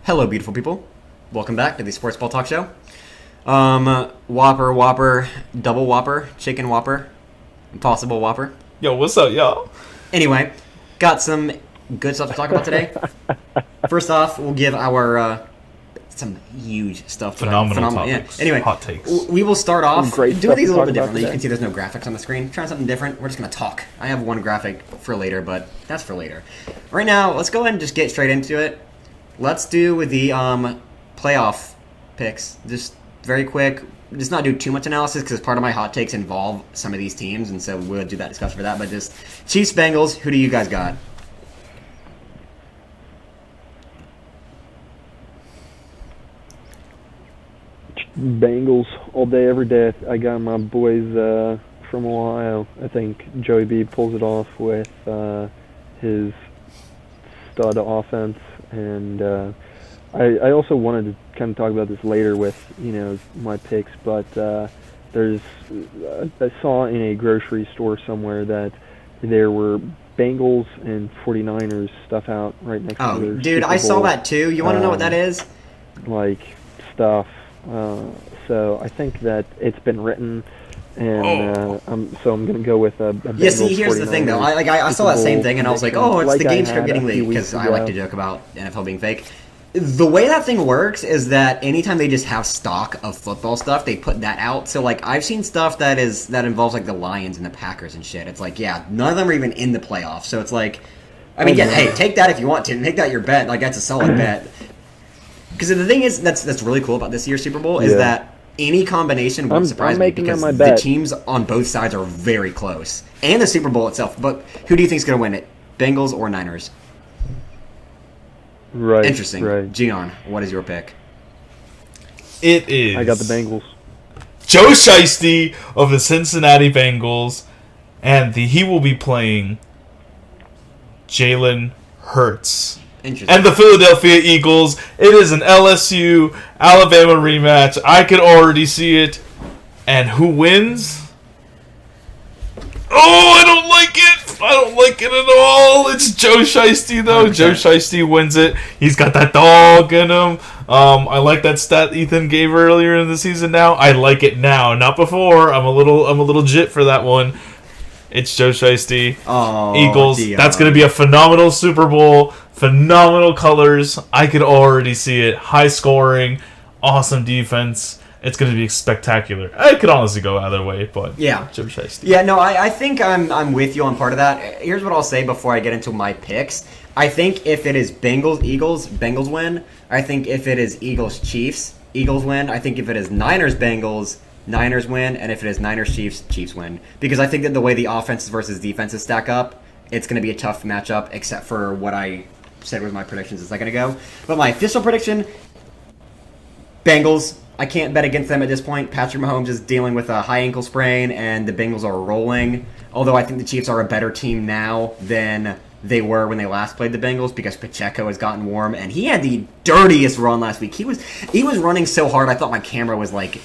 Hello, beautiful people. Welcome back to the Sports Ball Talk Show. Whopper, double Whopper, chicken Whopper, impossible Whopper. Yo, what's up, y'all? Anyway, got some good stuff to talk about today. First off, we'll give our some huge stuff. Phenomenal topics. Yeah. Anyway, hot takes. We will start off Great doing stuff these a to little talk bit about differently. You today. can see there's no graphics on the screen. Trying something different. We're just going to talk. I have one graphic for later, but that's for later. Right now, let's go ahead and just get straight into it. Let's do the playoff picks. Just very quick. Just not do too much analysis because part of my hot takes involve some of these teams, and so we'll do that discussion for that. But just Chiefs, Bengals. Who do you guys got? Bengals all day, every day. I got my boys from Ohio. I think Joey B pulls it off with his stud offense, and I also wanted to kind of talk about this later with my picks, but I saw in a grocery store somewhere that there were Bengals and 49ers stuff out right next to Oh, their dude, Super I saw Bowl, that too. You want to know what that is? like stuff. So I think that it's been written, and I'm gonna go with a Bengals. Yeah, see, here's the thing, though. I saw that same thing, and I was like, oh, it's the game script getting leaked, because I like to joke about NFL being fake. The way that thing works is that anytime they just have stock of football stuff, they put that out. So, like, I've seen stuff that involves, like, the Lions and the Packers and shit. It's like, yeah, none of them are even in the playoffs. So it's like, I mean, yeah, hey, take that if you want to. Make that your bet. Like, that's a solid bet. Because the thing is, that's really cool about this year's Super Bowl is that any combination won't surprise I'm me making because that my the bet. teams on both sides are very close. And the Super Bowl itself. But who do you think's going to win it? Bengals or Niners? Right. Interesting. Right. Gian, what is your pick? It is. I got the Bengals. Joe Shiesty of the Cincinnati Bengals, and he will be playing Jalen Hurts. Interesting. And the Philadelphia Eagles. It is an LSU Alabama rematch. I could already see it. And who wins? Oh, I don't like it. I don't like it at all. It's Joe Shiesty, though. 100%. Joe Shiesty wins it. He's got that dog in him. I like that stat Ethan gave earlier in the season now. I like it now, not before. I'm a little jit for that one. It's Joe Shiesty. Oh, Eagles. Dion. That's going to be a phenomenal Super Bowl. Phenomenal colors. I could already see it. High scoring. Awesome defense. It's going to be spectacular. I could honestly go either way, but Yeah. Joe Shiesty. Yeah, no, I think I'm with you on part of that. Here's what I'll say before I get into my picks. I think if it is Bengals, Bengals win. I think if it is Eagles, Chiefs, Eagles win. I think if it is Niners, Bengals, Niners win. And if it is Niners, Chiefs win. Because I think that the way the offenses versus defenses stack up, it's going to be a tough matchup, except for what I said was my predictions a second ago. But my official prediction, Bengals. I can't bet against them at this point. Patrick Mahomes is dealing with a high ankle sprain, and the Bengals are rolling. Although I think the Chiefs are a better team now than they were when they last played the Bengals because Pacheco has gotten warm, and he had the dirtiest run last week. He was running so hard, I thought my camera was like,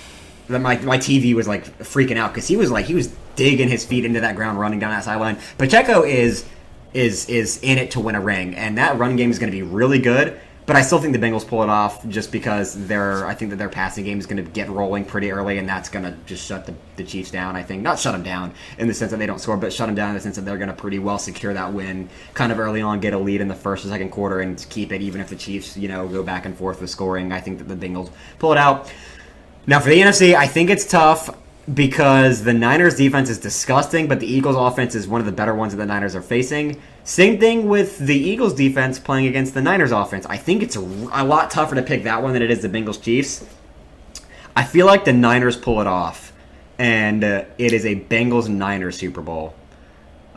my TV was like freaking out because he was digging his feet into that ground, running down that sideline. Pacheco is in it to win a ring, and that run game is going to be really good. But I still think the Bengals pull it off just because I think that their passing game is going to get rolling pretty early, and that's going to just shut the Chiefs down, I think. Not shut them down in the sense that they don't score, but shut them down in the sense that they're going to pretty well secure that win kind of early on, get a lead in the first or second quarter, and keep it even if the Chiefs, go back and forth with scoring. I think that the Bengals pull it out. Now, for the NFC, I think it's tough because the Niners' defense is disgusting, but the Eagles' offense is one of the better ones that the Niners are facing. Same thing with the Eagles' defense playing against the Niners' offense. I think it's a lot tougher to pick that one than it is the Bengals-Chiefs. I feel like the Niners pull it off, and it is a Bengals-Niners Super Bowl.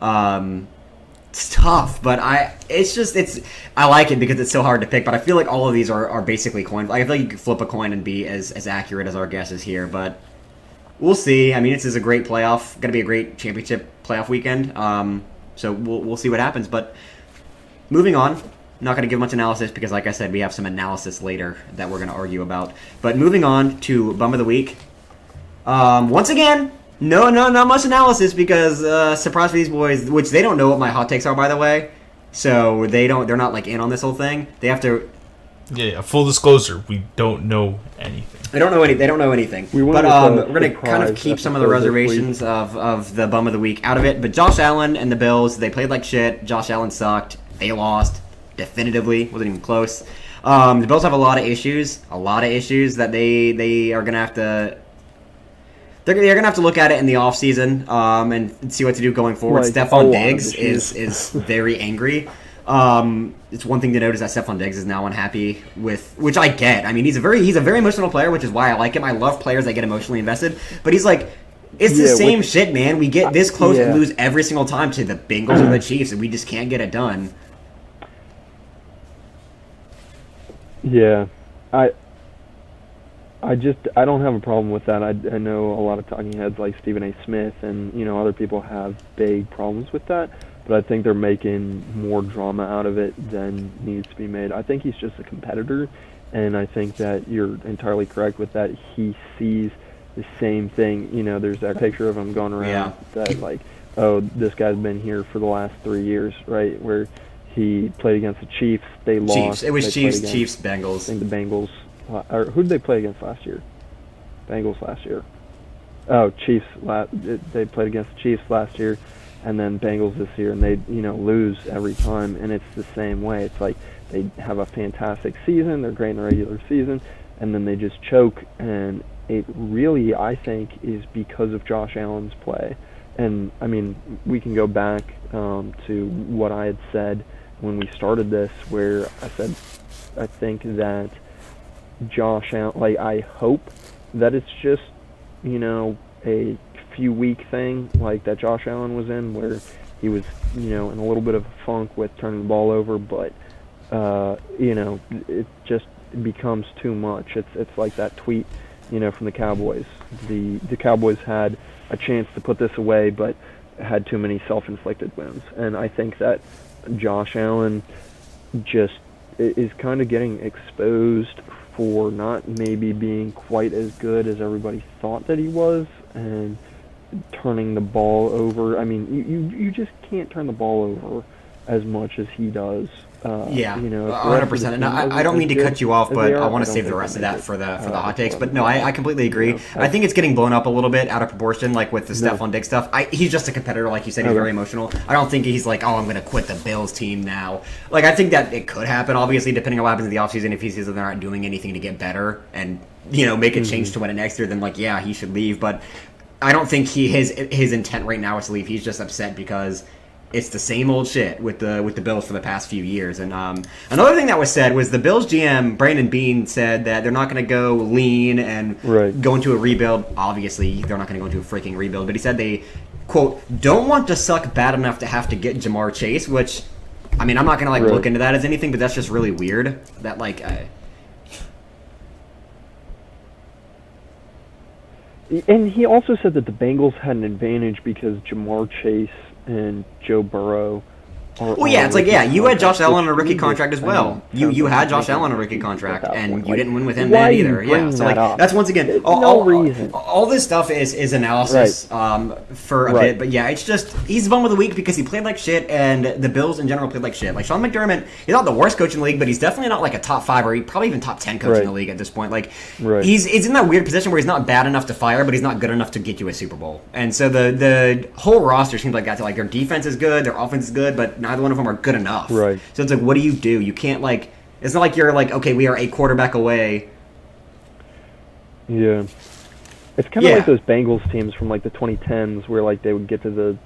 It's tough, but I like it because it's so hard to pick, but I feel like all of these are basically coin. I feel like you could flip a coin and be as accurate as our guesses here, but we'll see. I mean, this is a great playoff, going to be a great championship playoff weekend. So we'll see what happens. But moving on, not going to give much analysis because, like I said, we have some analysis later that we're going to argue about. But moving on to Bum of the Week. Once again, not much analysis because surprise for these boys, which they don't know what my hot takes are, by the way. So they're not like in on this whole thing. They have to Yeah, full disclosure, we don't know anything. They don't know anything. We But wanted to we're gonna kind of surprise keep some of the episode this reservations of the bum of the week out of it. But Josh Allen and the Bills, they played like shit. Josh Allen sucked. They lost definitively. Wasn't even close. The Bills have a lot of issues that they are gonna have to. They're gonna have to look at it in the offseason and see what to do going forward. Like, a Stephon lot Diggs of issues. is very angry. It's one thing to note is that Stephon Diggs is now unhappy with, which I get. I mean, he's a very emotional player, which is why I like him. I love players that get emotionally invested. But he's like, it's the Yeah, same which- shit, man. We get this close and Yeah. lose every single time to the Bengals or the Chiefs, and we just can't get it done. Yeah, I don't have a problem with that. I know a lot of talking heads like Stephen A. Smith and other people have big problems with that, but I think they're making more drama out of it than needs to be made. I think he's just a competitor, and I think that you're entirely correct with that. He sees the same thing. There's that picture of him going around Yeah. that like, oh, this guy's been here for the last 3 years, right? Where he played against the Chiefs, they lost. Chiefs. It was They Chiefs, played Chiefs, I Bengals. think the Bengals, or who did they play against last year? Bengals last year. Oh, Chiefs. They played against the Chiefs last year, and then Bengals this year, and they lose every time, and it's the same way. It's like they have a fantastic season, they're great in the regular season, and then they just choke, and it really, I think, is because of Josh Allen's play. And I mean, we can go back to what I had said when we started this, where I said I think that Josh Allen, like, I hope that it's just, a few week thing like that Josh Allen was in, where he was, in a little bit of a funk with turning the ball over, but, it just becomes too much. It's like that tweet, from the Cowboys. The Cowboys had a chance to put this away, but had too many self-inflicted wins. And I think that Josh Allen just is kind of getting exposed for not maybe being quite as good as everybody thought that he was, and turning the ball over. I mean, you just can't turn the ball over as much as he does. Yeah, if the rest of the 100%. And team I don't isn't mean to as cut you off, good but as they I are, want to don't save the think rest of they that make for the it, hot takes. club. But no, I completely agree. I think it's getting blown up a little bit out of proportion, like with the Stephon Diggs stuff. He's just a competitor, like you said. He's Okay. very emotional. I don't think he's like, oh, I'm going to quit the Bills team now. Like, I think that it could happen, obviously, depending on what happens in the offseason. If he sees that they're not doing anything to get better and, make a change to win it next year, then, like, yeah, he should leave. But I don't think his intent right now is to leave. He's just upset because it's the same old shit with the Bills for the past few years. And another thing that was said was the Bills GM Brandon Beane said that they're not going to go lean and Right. go into a rebuild. Obviously, they're not going to go into a freaking rebuild. But he said they, quote, don't want to suck bad enough to have to get Jamar Chase. Which, I mean, I'm not going to Right. look into that as anything, but that's just really weird. That And he also said that the Bengals had an advantage because Jamar Chase and Joe Burrow are. Well, yeah, it's like, yeah, you had Josh Allen on a rookie which contract as I well. mean, You had Josh making Allen on a it rookie contract, at that and point. you didn't win with him Why then are you either. Yeah, bringing so like that up? that's once again There's all, no all, reason. all this stuff is analysis for a Right. bit, but yeah, it's just he's the bum of the week because he played like shit, and the Bills in general played like shit. Like Sean McDermott, he's not the worst coach in the league, but he's definitely not like a top 5 or probably even top 10 coach in Right. the league at this point. Like Right. he's in that weird position where he's not bad enough to fire, but he's not good enough to get you a Super Bowl. And so the whole roster seems like that. Like their defense is good, their offense is good, but neither one of them are good enough. Right. So it's like, what do? You can't like. It's not like you're like, okay, we are a quarterback away. Yeah. It's kind of like those Bengals teams from like the 2010s where like they would get to the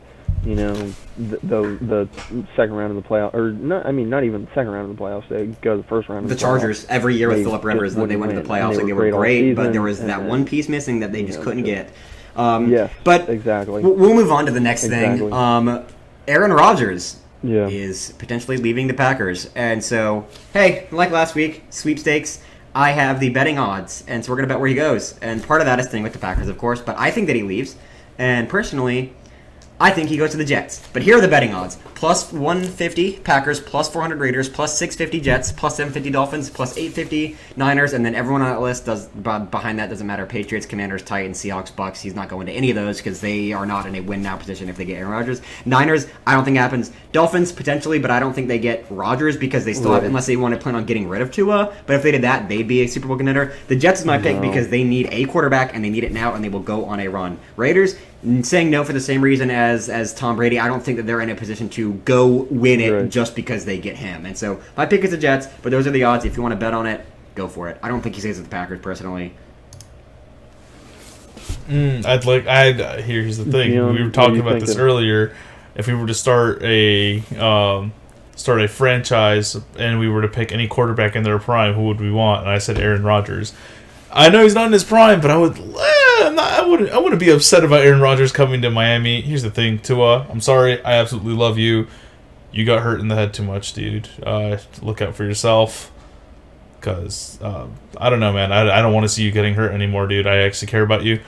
second round of the playoff, or not. I mean, not even the second round of the playoffs. They go to the first round. Of The the Chargers playoffs. every year with They Philip Rivers, just and then they wouldn't went to the win, and playoffs. Like they were all great, but season, there was and that then, one piece missing that they just couldn't get. Yes, but exactly. We'll move on to the next Exactly. thing. Aaron Rodgers Yeah. is potentially leaving the Packers, and so hey, like last week, sweepstakes. I have the betting odds, and so we're gonna bet where he goes. And part of that is staying with the Packers, of course. But I think that he leaves, and personally, I think he goes to the Jets. But here are the betting odds. Plus 150 Packers, plus 400 Raiders, plus 650 Jets, plus 750 Dolphins, plus 850 Niners, and then everyone on that list does behind that doesn't matter. Patriots, Commanders, Titans, Seahawks, Bucks. He's not going to any of those because they are not in a win now position if they get Aaron Rodgers. Niners, I don't think happens. Dolphins, potentially, but I don't think they get Rodgers because they still have, unless they want to plan on getting rid of Tua. But if they did that, they'd be a Super Bowl contender. The Jets is my pick because they need a quarterback and they need it now and they will go on a run. Raiders, saying no for the same reason as Tom Brady. I don't think that they're in a position to go win it just because they get him. And so my pick is the Jets, but those are the odds. If you want to bet on it, go for it. I don't think he stays with the Packers personally. Here's the thing. Dion, we were talking what are you about this thinking? earlier. If we were to start a franchise and we were to pick any quarterback in their prime, who would we want? And I said Aaron Rodgers. I know he's not in his prime, but I wouldn't be upset about Aaron Rodgers coming to Miami. Here's the thing, Tua. I'm sorry. I absolutely love you. You got hurt in the head too much, dude. Look out for yourself. Because I don't know, man. I don't want to see you getting hurt anymore, dude. I actually care about you.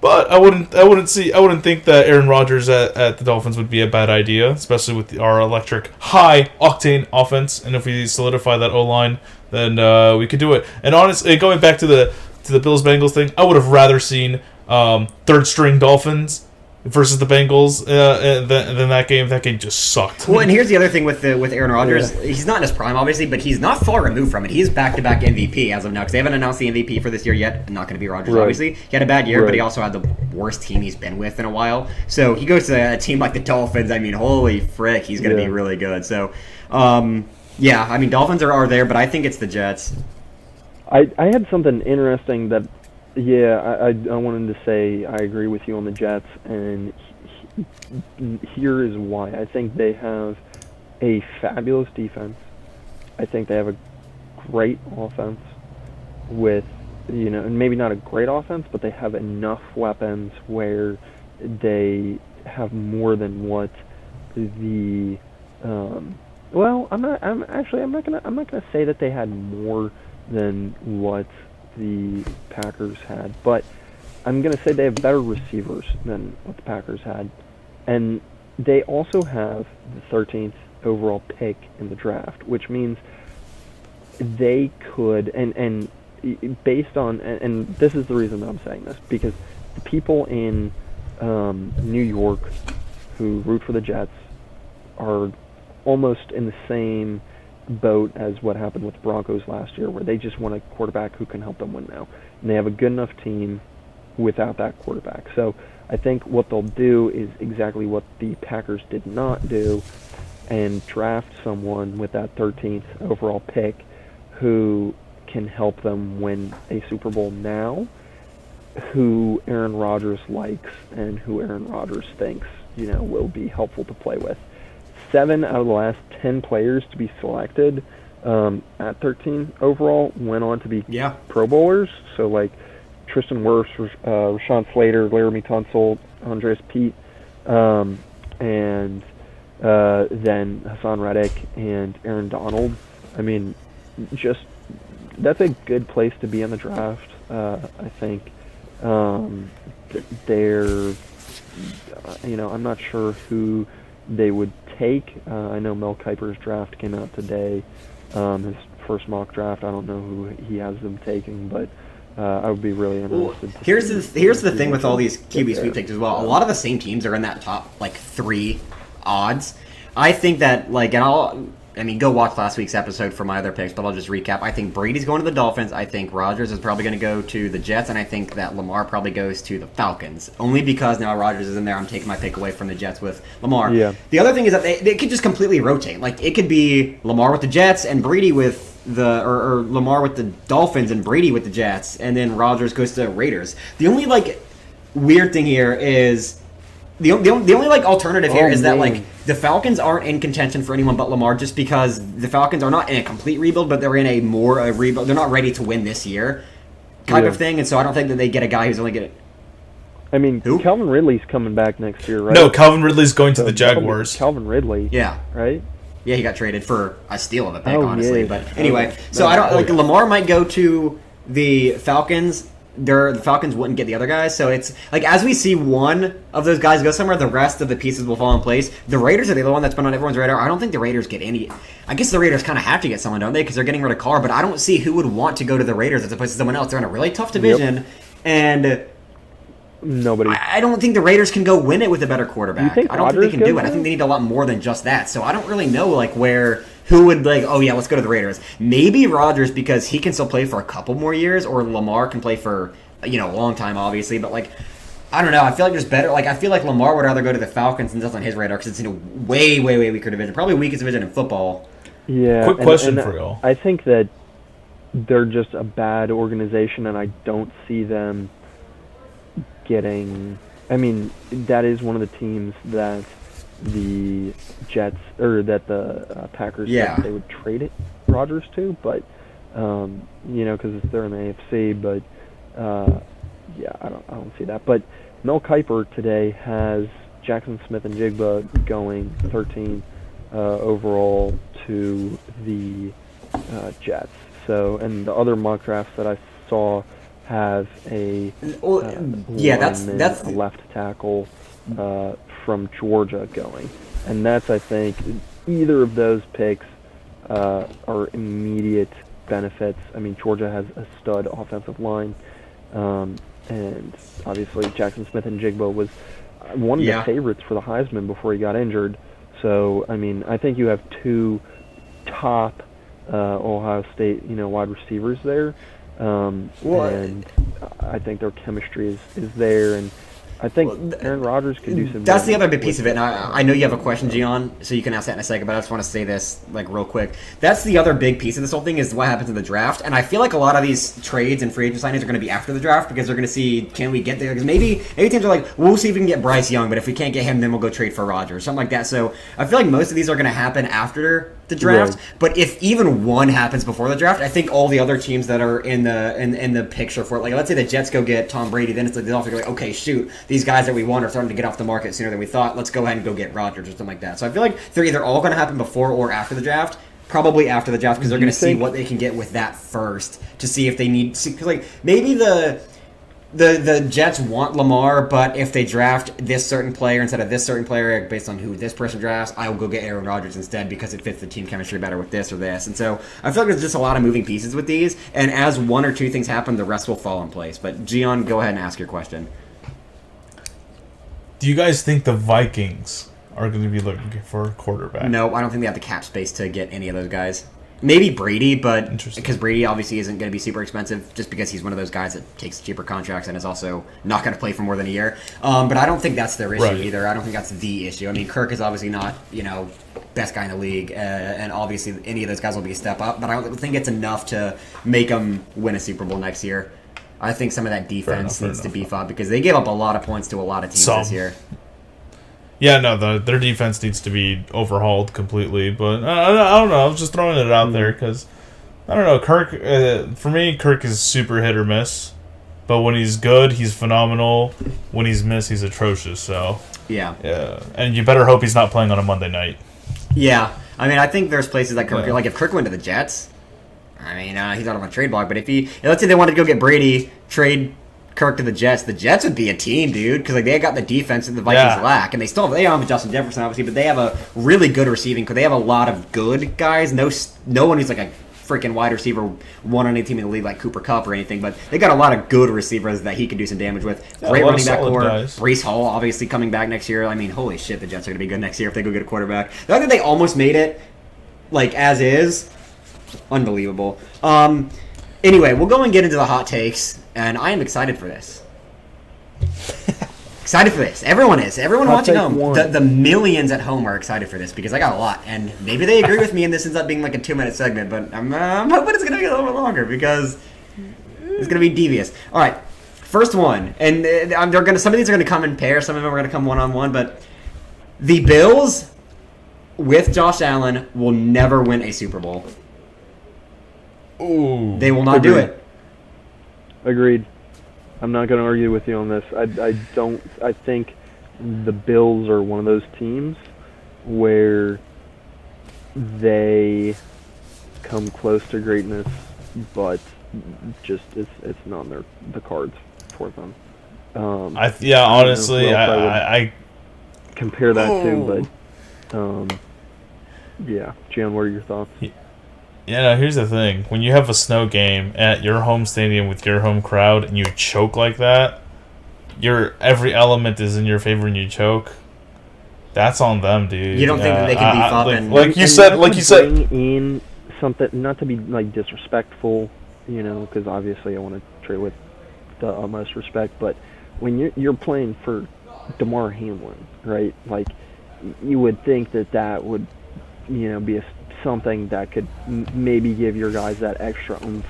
But I wouldn't think that Aaron Rodgers at the Dolphins would be a bad idea, especially with our electric, high octane offense. And if we solidify that O-line, then we could do it. And honestly, going back to the Bills Bengals thing, I would have rather seen third string Dolphins versus the Bengals than that game. That game just sucked. Well, and here's the other thing with Aaron Rodgers. He's not in his prime, obviously, but he's not far removed from it. He's back-to-back MVP as of now because they haven't announced the MVP for this year yet. Not going to be Rodgers, obviously. He had a bad year, but he also had the worst team he's been with in a while. So he goes to a team like the Dolphins. I mean, holy frick, he's going to be really good. So, yeah, I mean, Dolphins are there, but I think it's the Jets. I had something interesting that, I wanted to say I agree with you on the Jets, and here is why. I think they have a fabulous defense. I think they have a great offense with, and maybe not a great offense, but they have enough weapons where they have more than what the well, I'm not gonna say that they had more than what the Packers had, but I'm gonna say they have better receivers than what the Packers had, and they also have the 13th overall pick in the draft, which means they could and based on and this is the reason that I'm saying this, because the people in New York who root for the Jets are almost in the same boat as what happened with the Broncos last year, where they just want a quarterback who can help them win now. And they have a good enough team without that quarterback. So I think what they'll do is exactly what the Packers did not do, and draft someone with that 13th overall pick who can help them win a Super Bowl now, who Aaron Rodgers likes and who Aaron Rodgers thinks, will be helpful to play with. 7 out of the last 10 players to be selected at 13 overall went on to be Pro Bowlers. So, like, Tristan Wirfs, Rashawn Slater, Laramie Tunsil, Andres Pete, and then Hassan Reddick and Aaron Donald. I mean, just that's a good place to be in the draft, I think. They're, I'm not sure who they would take. I know Mel Kiper's draft came out today, his first mock draft. I don't know who he has them taking, but I would be really interested. Here's the thing with all these QB sweepstakes as well. A lot of the same teams are in that top 3 odds. I think that go watch last week's episode for my other picks, but I'll just recap. I think Brady's going to the Dolphins. I think Rodgers is probably going to go to the Jets, and I think that Lamar probably goes to the Falcons. Only because now Rodgers is in there, I'm taking my pick away from the Jets with Lamar. Yeah. The other thing is that they could just completely rotate. Like, it could be Lamar with the Jets and Brady with or Lamar with the Dolphins and Brady with the Jets, and then Rodgers goes to the Raiders. The only weird thing here is the only alternative here is that the Falcons aren't in contention for anyone but Lamar, just because the Falcons are not in a complete rebuild, but they're in a rebuild. They're not ready to win this year, kind of thing, and so I don't think that they get a guy who's only going to. I mean, who? Calvin Ridley's coming back next year, right? No, Calvin Ridley's going to the Jaguars. Calvin Ridley. Yeah. Right? Yeah, he got traded for a steal of a pick, Oh, honestly. yeah. But anyway, so I don't Lamar might go to the Falcons. the Falcons wouldn't get the other guys. So it's like as we see one of those guys go somewhere, the rest of the pieces will fall in place. The Raiders are the other one that's been on everyone's radar. I don't think the Raiders get any. I guess the Raiders kind of have to get someone, don't they? Because they're getting rid of Carr. But I don't see who would want to go to the Raiders as opposed to someone else. They're in a really tough division, and Nobody. I don't think the Raiders can go win it with a better quarterback. You think I don't think they Rodgers can do goes it. I think there? they need a lot more than just that. So I don't really know like who would like, oh yeah, let's go to the Raiders. Maybe Rodgers because he can still play for a couple more years, or Lamar can play for a long time, obviously. But like, I don't know. I feel like there's better. Like I feel like Lamar would rather go to the Falcons than just on his radar because it's in a way weaker division, probably weakest division in football. Yeah. Quick question for y'all. I think that they're just a bad organization, and I don't see them getting. I mean, that is one of the teams that the Jets or that the Packers Yeah. said they would trade it Rodgers to, but because they're in the AFC. But yeah, I don't see that. But Mel Kiper today has Jackson Smith and Jigba going 13 overall to the Jets. So, and the other mock drafts that I saw have a Yeah, that's a left tackle from Georgia going, and that's I think either of those picks are immediate benefits. I mean, Georgia has a stud offensive line, and obviously Jackson Smith and Jigba was one of the favorites for the Heisman before he got injured. So I mean, I think you have two top Ohio State wide receivers there. And I think their chemistry is there, and I think Aaron Rodgers could do some. That's the other big piece of it, and I know you have a question, Gian, so you can ask that in a second, but I just want to say this like real quick. That's the other big piece of this whole thing is what happens in the draft, and I feel like a lot of these trades and free agent signings are going to be after the draft because they're going to see, can we get there? Because maybe teams are like, we'll see if we can get Bryce Young, but if we can't get him, then we'll go trade for Rodgers, something like that. So I feel like most of these are going to happen after the draft, Right. But if even one happens before the draft, I think all the other teams that are in the picture for it, like let's say the Jets go get Tom Brady, then it's like they'll have to go like, okay, shoot, these guys that we want are starting to get off the market sooner than we thought. Let's go ahead and go get Rodgers or something like that. So I feel like they're either all going to happen before or after the draft. Probably after the draft because they're going to see what they can get with that first to see if they need. Because like maybe the Jets want Lamar, but if they draft this certain player instead of this certain player based on who this person drafts, I will go get Aaron Rodgers instead because it fits the team chemistry better with this or this. And so I feel like there's just a lot of moving pieces with these, and as one or two things happen, the rest will fall in place. But Gian, go ahead and ask your question. Do you guys think the Vikings are going to be looking for a quarterback? No, I don't think they have the cap space to get any of those guys. Maybe Brady, but Interesting. because Brady obviously isn't going to be super expensive just because he's one of those guys that takes cheaper contracts and is also not going to play for more than a year. But I don't think that's their issue Right. either. I don't think that's the issue. I mean, Kirk is obviously not, best guy in the league, and obviously any of those guys will be a step up, but I don't think it's enough to make them win a Super Bowl next year. I think some of that defense Fair needs to enough. beef up because they gave up a lot of points to a lot of teams this year. Yeah, no, their defense needs to be overhauled completely. But I don't know. I was just throwing it out there because I don't know. Kirk, for me, Kirk is super hit or miss. But when he's good, he's phenomenal. When he's missed, he's atrocious. So Yeah. and you better hope he's not playing on a Monday night. Yeah. I mean, I think there's places that Kirk, Yeah. like if Kirk went to the Jets, I mean, he's out on a trade block. But if let's say they wanted to go get Brady, trade Kirk to the Jets would be a team, dude, because like they got the defense that the Vikings Yeah. lack, and they have Justin Jefferson obviously, but they have a really good receiving because they have a lot of good guys. No one who's like a freaking wide receiver one on any team in the league like Cooper Kupp or anything, but they got a lot of good receivers that he could do some damage with. Yeah, Great a lot running of back solid core. guys. Brees Hall obviously coming back next year. I mean, holy shit, the Jets are going to be good next year if they go get a quarterback. The fact that they almost made it, like as is, unbelievable. Anyway, we'll go and get into the hot takes, and I am excited for this. Excited for this. Everyone is. Everyone Hot watching take home. one. The millions at home are excited for this because I got a lot. And maybe they agree with me and this ends up being like a 2-minute segment, but I'm hoping it's going to be a little bit longer because it's going to be devious. All right. First one. And some of these are going to come in pairs. Some of them are going to come one-on-one. But the Bills with Josh Allen will never win a Super Bowl. Ooh. They will not do Agreed. it. Agreed. I'm not going to argue with you on this. I think the Bills are one of those teams where they come close to greatness but just it's not in the cards for them. Honestly, who else I would I compare that to, but yeah, Gian, what are your thoughts? no, here's the thing. When you have a snow game at your home stadium with your home crowd and you choke like that, every element is in your favor and you choke. That's on them, dude. You don't think that they can beef up and like you And said, not like to you said. bring in something, not to be like disrespectful, because obviously I want to treat with the utmost respect. But when you're playing for DeMar Hamlin, right? Like you would think that would, be something that could maybe give your guys that extra oomph.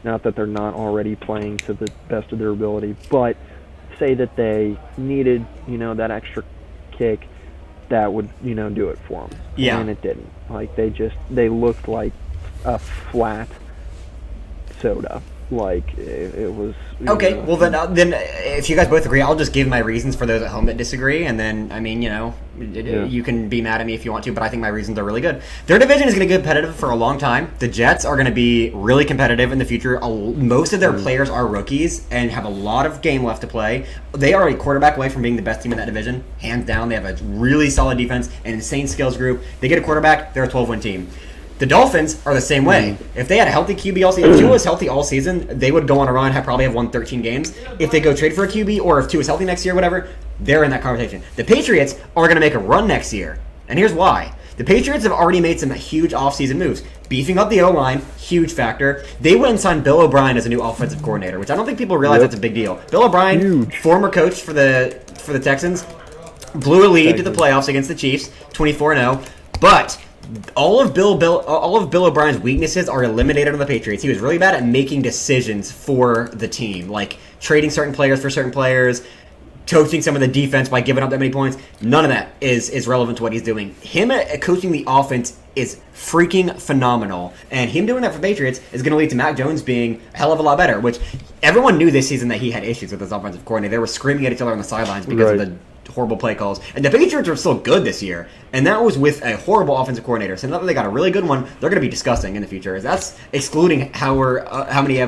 Not that they're not already playing to the best of their ability, but say that they needed, that extra kick that would, do it for them. Yeah. And it didn't. Like they looked like a flat soda. Like it was. Okay, well then, if you guys both agree, I'll just give my reasons for those at home that disagree, and then I mean, you can be mad at me if you want to, but I think my reasons are really good. Their division is going to be competitive for a long time. The Jets are going to be really competitive in the future. Most of their players are rookies and have a lot of game left to play. They are a quarterback away from being the best team in that division, hands down. They have a really solid defense, an insane skills group. They get a quarterback, they're a 12-win team. The Dolphins are the same way. If they had a healthy QB all season, if Tua was healthy all season, they would go on a run, probably have won 13 games. If they go trade for a QB, or if Tua is healthy next year, whatever, they're in that conversation. The Patriots are going to make a run next year, and here's why. The Patriots have already made some huge offseason moves. Beefing up the O-line, huge factor. They went and signed Bill O'Brien as a new offensive coordinator, which I don't think people realize that's a big deal. Bill O'Brien, former coach for the Texans, blew a lead to the playoffs against the Chiefs, 24-0, but all of Bill O'Brien's weaknesses are eliminated on the Patriots. He was really bad at making decisions for the team, like trading certain players for certain players, coaching some of the defense by giving up that many points. None of that is relevant to what he's doing. Him coaching the offense is freaking phenomenal, and him doing that for Patriots is going to lead to Mac Jones being a hell of a lot better, which everyone knew this season that he had issues with his offensive coordinator. They were screaming at each other on the sidelines because of the horrible play calls. And the Patriots are still good this year, and that was with a horrible offensive coordinator. So now that they got a really good one, they're going to be disgusting in the future. That's excluding how many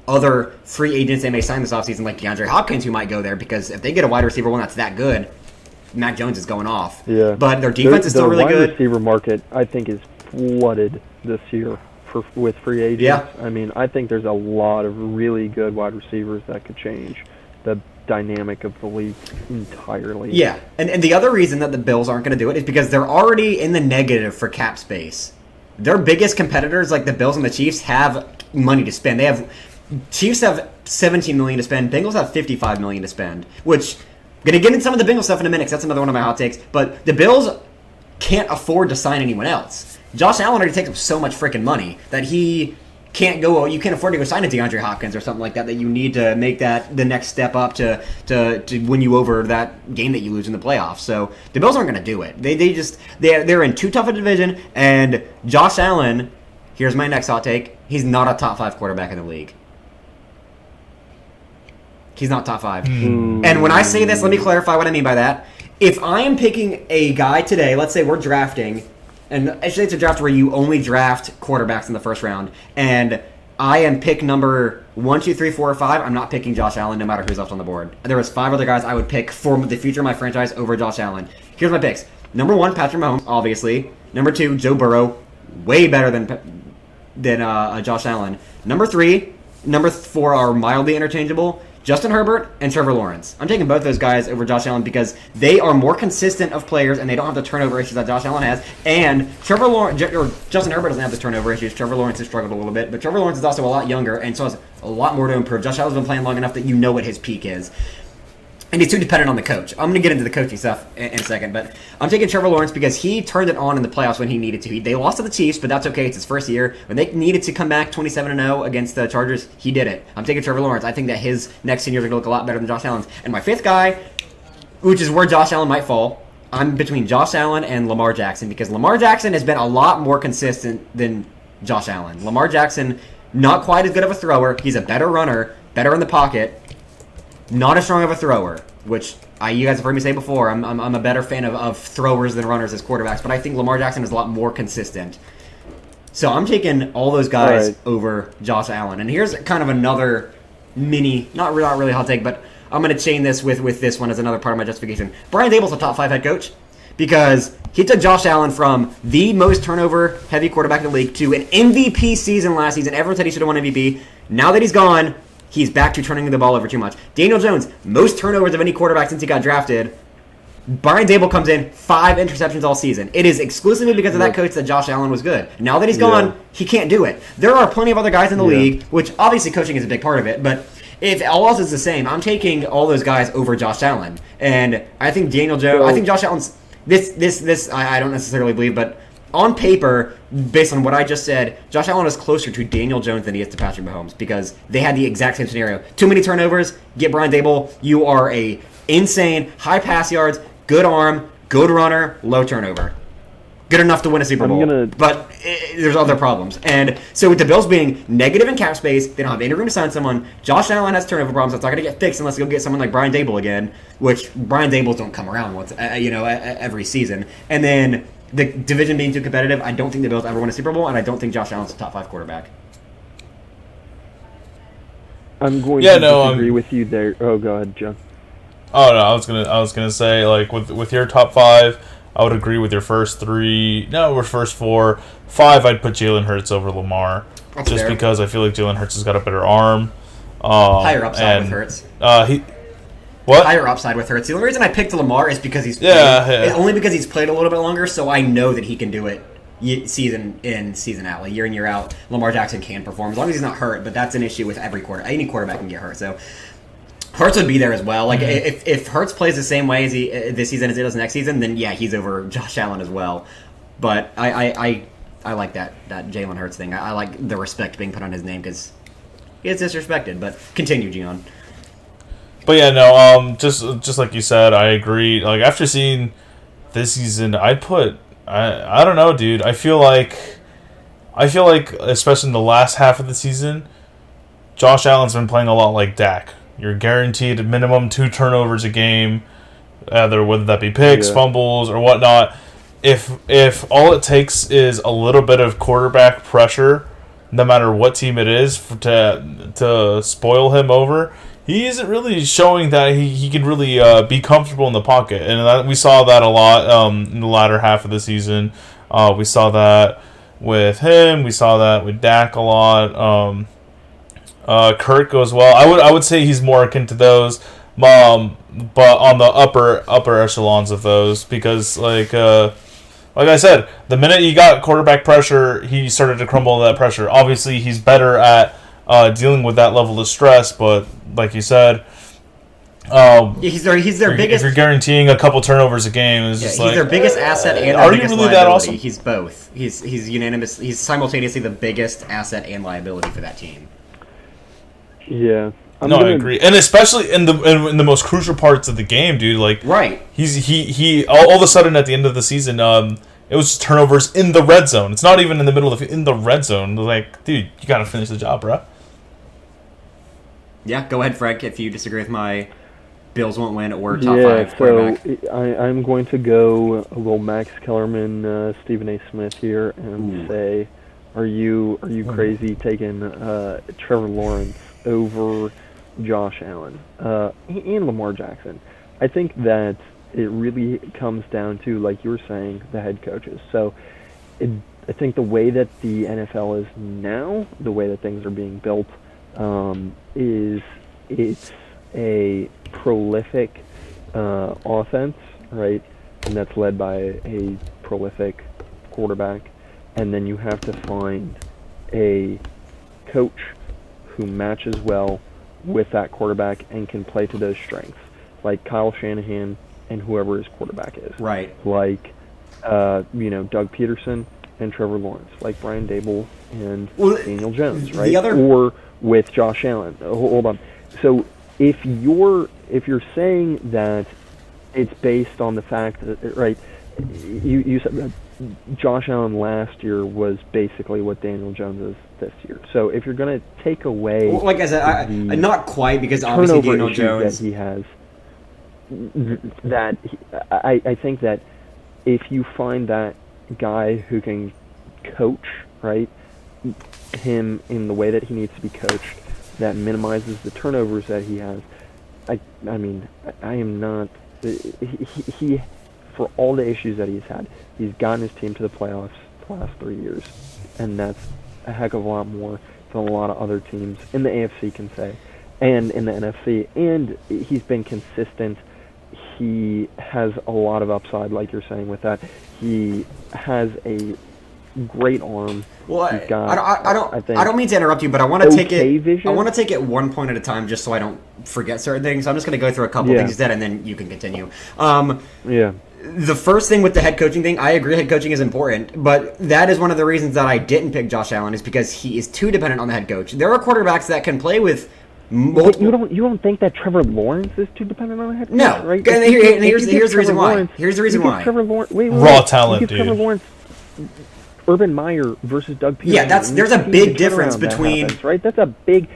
other free agents they may sign this offseason, like DeAndre Hopkins, who might go there, because if they get a wide receiver one that's that good, Mac Jones is going off. Yeah. But their defense is still really good. The wide receiver market, I think, is flooded this year with free agents. Yeah. I mean, I think there's a lot of really good wide receivers that could change the dynamic of the league entirely. Yeah, and the other reason that the Bills aren't going to do it is because they're already in the negative for cap space. Their biggest competitors, like the Bills and the Chiefs, have money to spend. Chiefs have $17 million to spend. Bengals have $55 million to spend, which I'm going to get into some of the Bengals stuff in a minute, 'cause that's another one of my hot takes. But the Bills can't afford to sign anyone else. Josh Allen already takes up so much freaking money that he can't go. You can't afford to go sign a DeAndre Hopkins or something like that. That you need to make that the next step up to win you over that game that you lose in the playoffs. So the Bills aren't going to do it. They're in too tough a division. And Josh Allen, here's my next hot take. He's not a top 5 quarterback in the league. He's not top 5. And when I say this, let me clarify what I mean by that. If I am picking a guy today, let's say we're drafting, and actually it's a draft where you only draft quarterbacks in the first round, and I am pick number 1, 2, 3, 4, or 5, I'm not picking Josh Allen no matter who's left on the board. There was 5 other guys I would pick for the future of my franchise over Josh Allen. Here's my picks. Number 1, Patrick Mahomes, obviously. Number 2, Joe Burrow, way better than Josh Allen. Number 3, number 4 are mildly interchangeable. Justin Herbert and Trevor Lawrence. I'm taking both those guys over Josh Allen because they are more consistent of players and they don't have the turnover issues that Josh Allen has. And Justin Herbert doesn't have the turnover issues. Trevor Lawrence has struggled a little bit, but Trevor Lawrence is also a lot younger and so has a lot more to improve. Josh Allen's been playing long enough that you know what his peak is. And he's too dependent on the coach. I'm going to get into the coaching stuff in a second, but I'm taking Trevor Lawrence because he turned it on in the playoffs when he needed to. They lost to the Chiefs, but that's okay. It's his first year. When they needed to come back 27-0 against the Chargers, he did it. I'm taking Trevor Lawrence. I think that his next 10 years are going to look a lot better than Josh Allen's. And my 5th guy, which is where Josh Allen might fall, I'm between Josh Allen and Lamar Jackson because Lamar Jackson has been a lot more consistent than Josh Allen. Lamar Jackson, not quite as good of a thrower. He's a better runner, better in the pocket, not as strong of a thrower, which you guys have heard me say before, I'm a better fan of throwers than runners as quarterbacks, but I think Lamar Jackson is a lot more consistent. So I'm taking all those guys Right. over Josh Allen. And here's kind of another mini, not really hot take, but I'm going to chain this with this one as another part of my justification. Brian Dable's a top 5 head coach because he took Josh Allen from the most turnover heavy quarterback in the league to an MVP season last season. Everyone said he should have won MVP. Now that he's gone, he's back to turning the ball over too much. Daniel Jones, most turnovers of any quarterback since he got drafted. Brian Dable comes in, 5 interceptions all season. It is exclusively because of that coach that Josh Allen was good. Now that he's gone, he can't do it. There are plenty of other guys in the league, which obviously coaching is a big part of it, but if all else is the same, I'm taking all those guys over Josh Allen. And I think Daniel Jones, I think Josh Allen's, this I don't necessarily believe, but on paper, based on what I just said, Josh Allen is closer to Daniel Jones than he is to Patrick Mahomes because they had the exact same scenario. Too many turnovers, get Brian Dable, you are a insane, high pass yards, good arm, good runner, low turnover. Good enough to win a Super Bowl. But there's other problems. And so with the Bills being negative in cap space, they don't have any room to sign someone. Josh Allen has turnover problems. That's not going to get fixed unless they go get someone like Brian Dable again, which Brian Dables don't come around once, every season. And then the division being too competitive, I don't think the Bills ever win a Super Bowl, and I don't think Josh Allen's a top 5 quarterback. I'm going to disagree with you there. Oh, go ahead, John. Oh no, I was gonna say like with your top 5, I would agree with your first 3. No, or first 4, 5. I'd put Jalen Hurts over Lamar, That's just fair. because I feel like Jalen Hurts has got a better arm. Higher upside with Hurts. What? Higher upside with Hurts. The only reason I picked Lamar is because he's only because he's played a little bit longer, so I know that he can do it season in, season out, like year in, year out. Lamar Jackson can perform as long as he's not hurt, but that's an issue with every quarterback. Any quarterback can get hurt, so Hurts would be there as well. Like if Hurts plays the same way as he this season as he does next season, then yeah, he's over Josh Allen as well. But I like that Jalen Hurts thing. I like the respect being put on his name because he gets disrespected. But continue, Gian. But yeah, no. Just like you said, I agree. Like after seeing this season, I'd put. I don't know, dude. I feel like, especially in the last half of the season, Josh Allen's been playing a lot like Dak. You're guaranteed a minimum 2 turnovers a game, whether that be picks, fumbles, or whatnot. If all it takes is a little bit of quarterback pressure, no matter what team it is, to spoil him over, he isn't really showing that he can really be comfortable in the pocket. And we saw that a lot in the latter half of the season. We saw that with him. We saw that with Dak a lot. Kirk goes well. I would say he's more akin to those, but on the upper echelons of those, because like I said, the minute he got quarterback pressure, he started to crumble under that pressure. Obviously, he's better at dealing with that level of stress, but like you said, he's their biggest. If you're guaranteeing a couple turnovers a game, it's just he's like their biggest asset and are their you biggest really liability. that awesome? He's both. He's unanimous. He's simultaneously the biggest asset and liability for that team. Yeah. I agree, and especially in the most crucial parts of the game, dude. Like, right, he all of a sudden at the end of the season, it was just turnovers in the red zone. It's not even in the middle of in the red zone. Like, dude, you gotta finish the job, bro. Yeah, go ahead, Frank. If you disagree with my Bills won't win or top 5 quarterback. So I'm going to go a little Max Kellerman, Stephen A. Smith here, and say, are you crazy taking Trevor Lawrence over Josh Allen and Lamar Jackson? I think that it really comes down to, like you were saying, the head coaches. So I think the way that the NFL is now, the way that things are being built, it's a prolific offense, right? And that's led by a prolific quarterback. And then you have to find a coach who matches well with that quarterback and can play to those strengths, like Kyle Shanahan and whoever his quarterback is. Right. Like, Doug Peterson and Trevor Lawrence, like Brian Dable and Daniel Jones, right? Or with Josh Allen. Hold on. So if you're saying that it's based on the fact that, right, you said that Josh Allen last year was basically what Daniel Jones is this year. So if you're going to take away, like I said, not quite, because obviously Daniel Jones that he has, I think that if you find that guy who can coach right? Him in the way that he needs to be coached, that minimizes the turnovers that he has. I mean, I am not. He, for all the issues that he's had, he's gotten his team to the playoffs the last 3 years, and that's a heck of a lot more than a lot of other teams in the AFC can say, and in the NFC. And he's been consistent. He has a lot of upside, like you're saying with that. He has a great arm. Well, He's got, I don't mean to interrupt you, but I want to take okay it. vision. I want to take it one point at a time, just so I don't forget certain things. I'm just going to go through a couple Yeah. things you said, and then you can continue. Yeah. The first thing with the head coaching thing, I agree head coaching is important, but that is one of the reasons that I didn't pick Josh Allen, is because he is too dependent on the head coach. There are quarterbacks that can play with But multiple. you don't think that Trevor Lawrence is too dependent on the head coach, No. right? And If you here's give- if you give the reason Trevor why. Lawrence- Here's the reason you give why. Trevor Lawrence, wait, Raw wait. talent, You give Trevor dude. Lawrence, Urban Meyer versus Doug Peterson. Yeah, there's and a you see big the difference turnaround that between- happens, right. That's a big.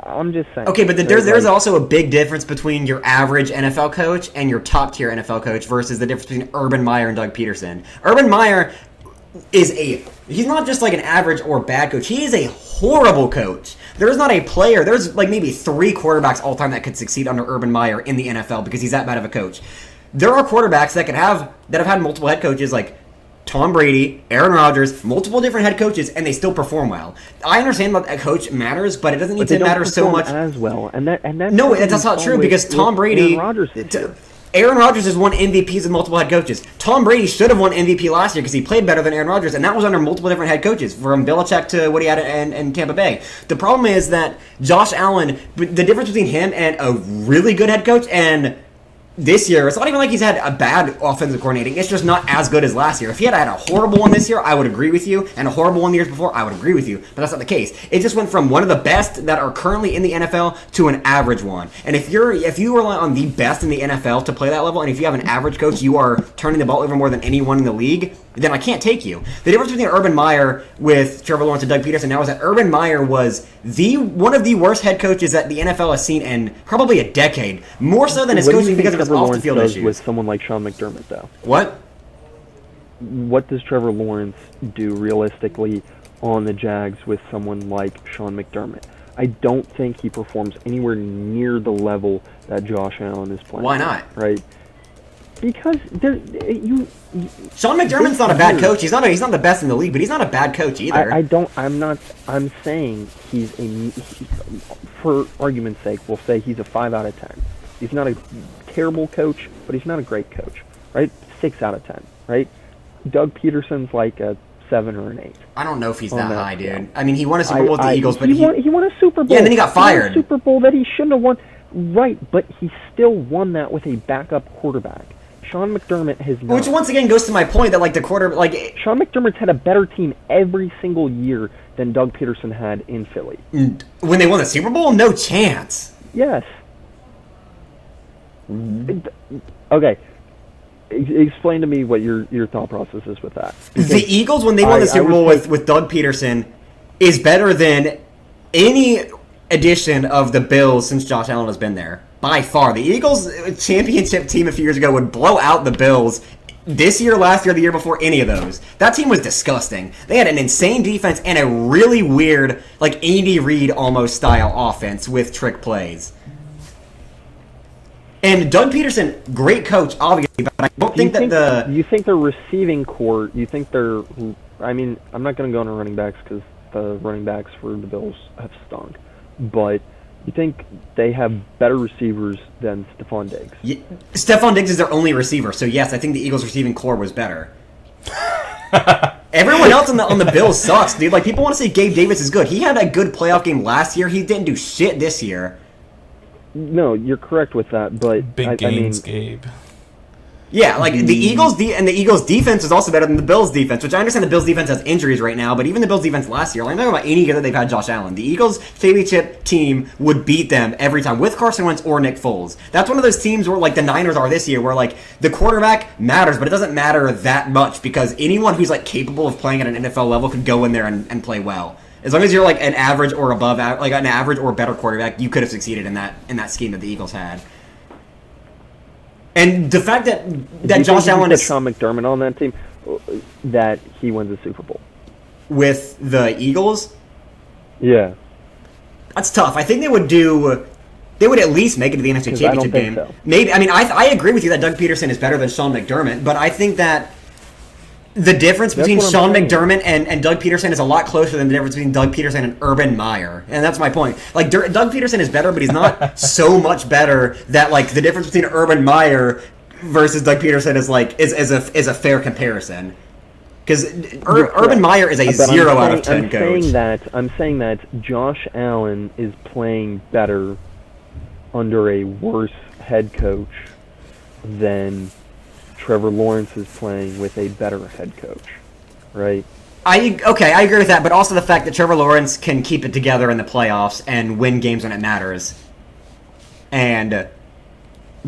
I'm just saying. Okay, but right, there's like, also a big difference between your average NFL coach and your top tier NFL coach versus the difference between Urban Meyer and Doug Peterson. Urban Meyer he's not just like an average or bad coach. He is a horrible coach. There's not a player. There's like maybe 3 quarterbacks all time that could succeed under Urban Meyer in the NFL because he's that bad of a coach. There are quarterbacks that have had multiple head coaches, like Tom Brady, Aaron Rodgers, multiple different head coaches, and they still perform well. I understand that a coach matters, but it doesn't need but they to don't matter so perform much. as well, and that No, that's not true because Tom Brady. Aaron Rodgers this year. Aaron Rodgers has won MVPs with multiple head coaches. Tom Brady should have won MVP last year because he played better than Aaron Rodgers, and that was under multiple different head coaches, from Belichick to what he had in Tampa Bay. The problem is that Josh Allen, the difference between him and a really good head coach and this year, it's not even like he's had a bad offensive coordinating. It's just not as good as last year. If he had a horrible one this year, I would agree with you, and a horrible one the years before, I would agree with you. But that's not the case. It just went from one of the best that are currently in the NFL to an average one. And if you rely on the best in the NFL to play that level, and if you have an average coach, you are turning the ball over more than anyone in the league, then I can't take you. The difference between Urban Meyer with Trevor Lawrence and Doug Peterson now is that Urban Meyer was one of the worst head coaches that the NFL has seen in probably a decade. More so than his What do you coaching think because of his Trevor off-the-field Lawrence does issues. with someone like Sean McDermott, though? What? What does Trevor Lawrence do realistically on the Jags with someone like Sean McDermott? I don't think he performs anywhere near the level that Josh Allen is playing. Why not? Right? Because Sean McDermott's not a bad coach. He's not the best in the league, but he's not a bad coach either. I'm saying for argument's sake, we'll say he's a 5 out of 10. He's not a terrible coach, but he's not a great coach, right? 6 out of 10, right? Doug Peterson's like a 7 or an 8. I don't know if he's on that that high, scale. dude. I mean, he won a Super Bowl with the Eagles, but he won a Super Bowl. Yeah, and then he got fired. He won a Super Bowl that he shouldn't have won. Right, but he still won that with a backup quarterback. Sean McDermott has not. Which once again goes to my point that like the Sean McDermott's had a better team every single year than Doug Peterson had in Philly. when they won the Super Bowl, no chance. Yes. Okay. Explain to me what your thought process is with that. The Eagles, when they won the Super Bowl with Doug Peterson, is better than any edition of the Bills since Josh Allen has been there. By far. The Eagles championship team a few years ago would blow out the Bills this year, last year, the year before, any of those. That team was disgusting. They had an insane defense and a really weird, like Andy Reid almost style offense with trick plays. And Doug Peterson, great coach, obviously, but I don't think that you think their receiving core, you think they're, I mean, I'm not going to go into running backs because the running backs for the Bills have stunk, but you think they have better receivers than Stephon Diggs? Yeah, Stephon Diggs is their only receiver, so yes, I think the Eagles' receiving core was better. Everyone else on the Bills sucks, dude. Like, people want to say Gabe Davis is good. He had a good playoff game last year. He didn't do shit this year. No, you're correct with that, but Big gains, I mean, Gabe. Yeah, like the Eagles and the Eagles defense is also better than the Bills defense, which I understand the Bills defense has injuries right now, but even the Bills defense last year, like, I'm not talking about any year that they've had Josh Allen. The Eagles championship team would beat them every time with Carson Wentz or Nick Foles. That's one of those teams where like the Niners are this year, where like the quarterback matters, but it doesn't matter that much because anyone who's like capable of playing at an NFL level could go in there and play well. As long as you're like an average or above, like an average or better quarterback, you could have succeeded in that scheme that the Eagles had. And the fact that Josh Allen is Sean McDermott on that team, that he wins the Super Bowl. with the Eagles, Yeah. that's tough. I think they would at least make it to the NFC 'Cause I Championship don't think game. so. Maybe. I mean, I agree with you that Doug Peterson is better than Sean McDermott, but I think that the difference That's between what I'm Sean saying. McDermott and Doug Peterson is a lot closer than the difference between Doug Peterson and Urban Meyer, and that's my point. Like Doug Peterson is better, but he's not so much better that like the difference between Urban Meyer versus Doug Peterson is like is a fair comparison. Because Urban Meyer is a But 0 out of 10 coach. I'm saying that Josh Allen is playing better under a worse head coach than Trevor Lawrence is playing with a better head coach, right? I agree with that, but also the fact that Trevor Lawrence can keep it together in the playoffs and win games when it matters, and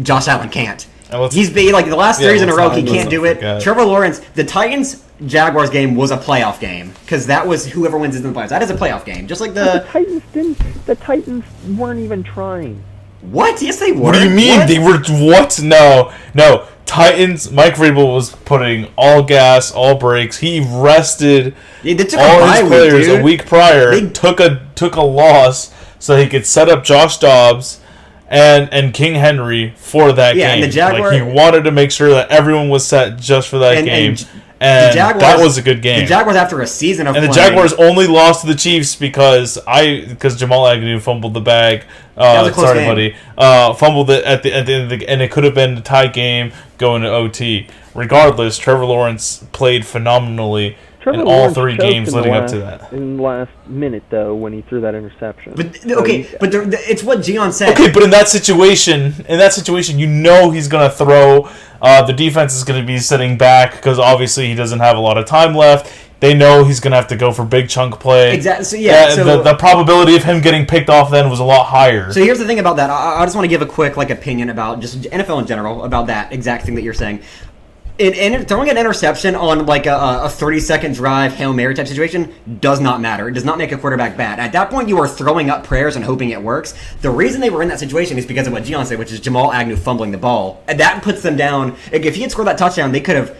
Josh Allen can't. He's been like the last 3 years in a row. He can't do it. Trevor Lawrence, the Titans Jaguars game was a playoff game because that was whoever wins is in the playoffs. That is a playoff game, just like The Titans weren't even trying. What? Yes, they were. What do you mean? What? They were what? No. Titans. Mike Vrabel was putting all gas, all brakes. He rested Yeah, they took all a bye his players dude. a week prior. They- Took a loss so he could set up Josh Dobbs and King Henry for that Yeah, game. and the Jaguar- he wanted to make sure that everyone was set just for that game. the And Jaguars- that was a good game. The Jaguars, after a season of And the playing- Jaguars only lost to the Chiefs because Jamal Agnew fumbled the bag. was a close Sorry, game. buddy. Fumbled it at the end of the, and it could have been a tie game going to OT. Regardless, Trevor Lawrence played phenomenally in all Lawrence 3 choked games in the leading up last- to that. In the last minute, though, when he threw that interception. But So okay, he's- but it's what Gian said. Okay, but in that situation, you know he's gonna throw. The defense is gonna be sitting back because obviously he doesn't have a lot of time left. They know he's gonna have to go for big chunk play. Exactly. So, yeah. So the probability of him getting picked off then was a lot higher. So here's the thing about that. I just want to give a quick opinion about just NFL in general about that exact thing that you're saying. In throwing an interception on like a 30-second drive Hail Mary type situation does not matter. It does not make a quarterback bad. At that point, you are throwing up prayers and hoping it works. The reason they were in that situation is because of what Gian said, which is Jamal Agnew fumbling the ball. And that puts them down. Like, if he had scored that touchdown, they could have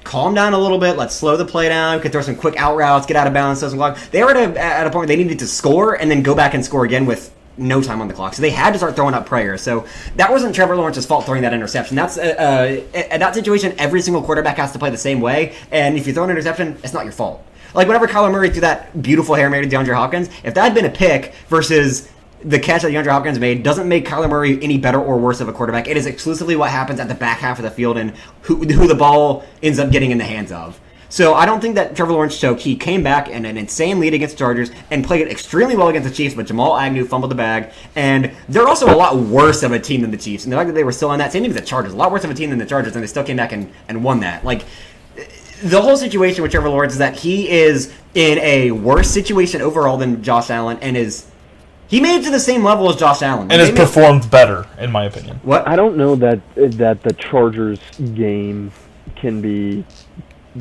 calmed down a little bit. Let's slow the play down. Could throw some quick out routes, get out of bounds, throw some clock. They were at a point where they needed to score and then go back and score again with no time on the clock. So they had to start throwing up prayers. So that wasn't Trevor Lawrence's fault throwing that interception. That's at that situation, every single quarterback has to play the same way. And if you throw an interception, it's not your fault. Like whenever Kyler Murray threw that beautiful Hail Mary to DeAndre Hopkins, if that had been a pick versus the catch that DeAndre Hopkins made, doesn't make Kyler Murray any better or worse of a quarterback. It is exclusively what happens at the back half of the field and who the ball ends up getting in the hands of. So I don't think that Trevor Lawrence choked. He came back in an insane lead against the Chargers and played it extremely well against the Chiefs, but Jamal Agnew fumbled the bag. And they're also a lot worse of a team than the Chiefs. And the fact that they were still on that, same thing with the Chargers, a lot worse of a team than the Chargers, and they still came back and won that. Like, the whole situation with Trevor Lawrence is that he is in a worse situation overall than Josh Allen and he made it to the same level as Josh Allen. And has performed better, in my opinion. What? I don't know that the Chargers game can be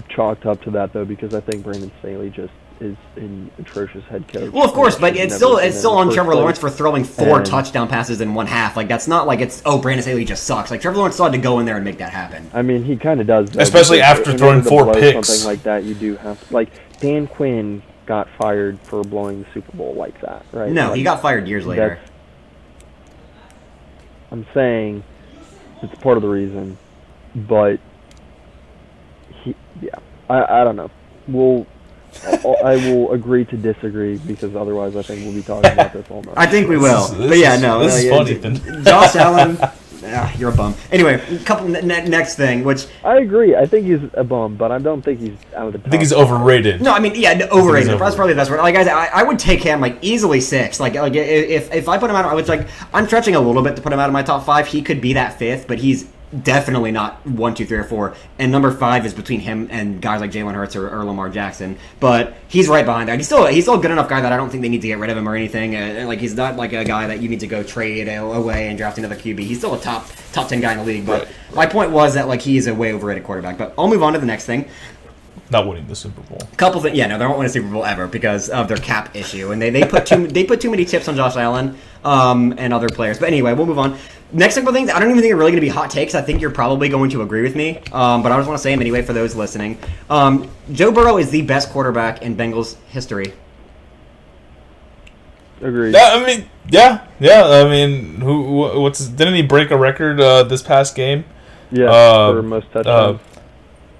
chalked up to that though, because I think Brandon Staley just is an atrocious head coach. Well, of course, but it's still on Trevor Lawrence for throwing 4 And- touchdown passes in one half. Like that's not like it's Brandon Staley just sucks. Like Trevor Lawrence still had to go in there and make that happen. I mean, he kind of does, though, Especially because after in throwing order to 4 blow picks. Something like that, you do have like Dan Quinn got fired for blowing the Super Bowl like that, right? No, Like, he got fired years later. that's- I'm saying it's part of the reason, but I don't know. I will agree to disagree because otherwise I think we'll be talking about this all night. I think we will. But yeah, no. This is yeah, funny, Ethan. Josh Allen, you're a bum. Anyway, next thing, which I agree. I think he's a bum, but I don't think he's out of the top. I think he's overrated. no, I mean, yeah, overrated. He's That's probably the best word. Like, guys, I would take him like easily 6. Like if I put him out, I was like, I'm stretching a little bit to put him out of my top 5. He could be that 5th, but he's definitely not 1, 2, 3, or 4. And number 5 is between him and guys like Jalen Hurts or Lamar Jackson. But he's right behind that. He's still a good enough guy that I don't think they need to get rid of him or anything. Like he's not like a guy that you need to go trade away and draft another QB. He's still a top 10 guy in the league. But my point was that like he is a way overrated quarterback. But I'll move on to the next thing. not winning the Super Bowl. Couple things, yeah, no, they won't win a Super Bowl ever because of their cap issue, and they put too many chips on Josh Allen and other players. But anyway, we'll move on. Next couple things, I don't even think are really going to be hot takes. I think you're probably going to agree with me, but I just want to say them anyway for those listening. Joe Burrow is the best quarterback in Bengals history. Agreed. Yeah, I mean, yeah. I mean, didn't he break a record this past game? Yeah, for most touchdowns.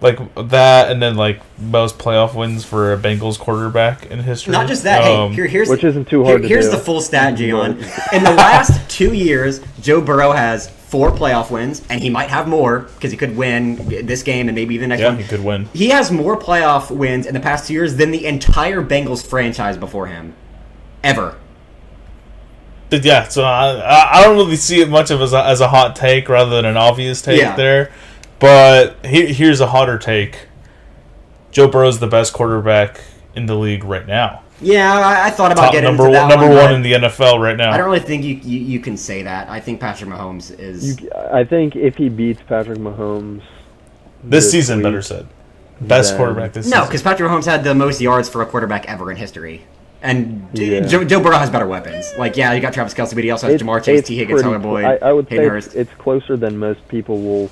Like that, and then like most playoff wins for a Bengals quarterback in history. Not just that. Here's which isn't too hard to do. Here's the full stat, Gian. In the last 2 years, Joe Burrow has 4 playoff wins, and he might have more because he could win this game and maybe the next one. Yeah, he could win. He has more playoff wins in the past 2 years than the entire Bengals franchise before him, ever. Yeah, so I don't really see it much of as a hot take rather than an obvious take there. But here's a hotter take. Joe Burrow's the best quarterback in the league right now. Yeah, I thought about getting number into that number one, one in the NFL right now. I don't really think you can say that. I think Patrick Mahomes is... I think if he beats Patrick Mahomes... This season, week, better said. Best quarterback this season. No, because Patrick Mahomes had the most yards for a quarterback ever in history. And Joe Burrow has better weapons. Like, yeah, you got Travis Kelce, but he also has Jamar Chase, T. Higgins, Tyler Boyd, I would say Hurst. It's closer than most people will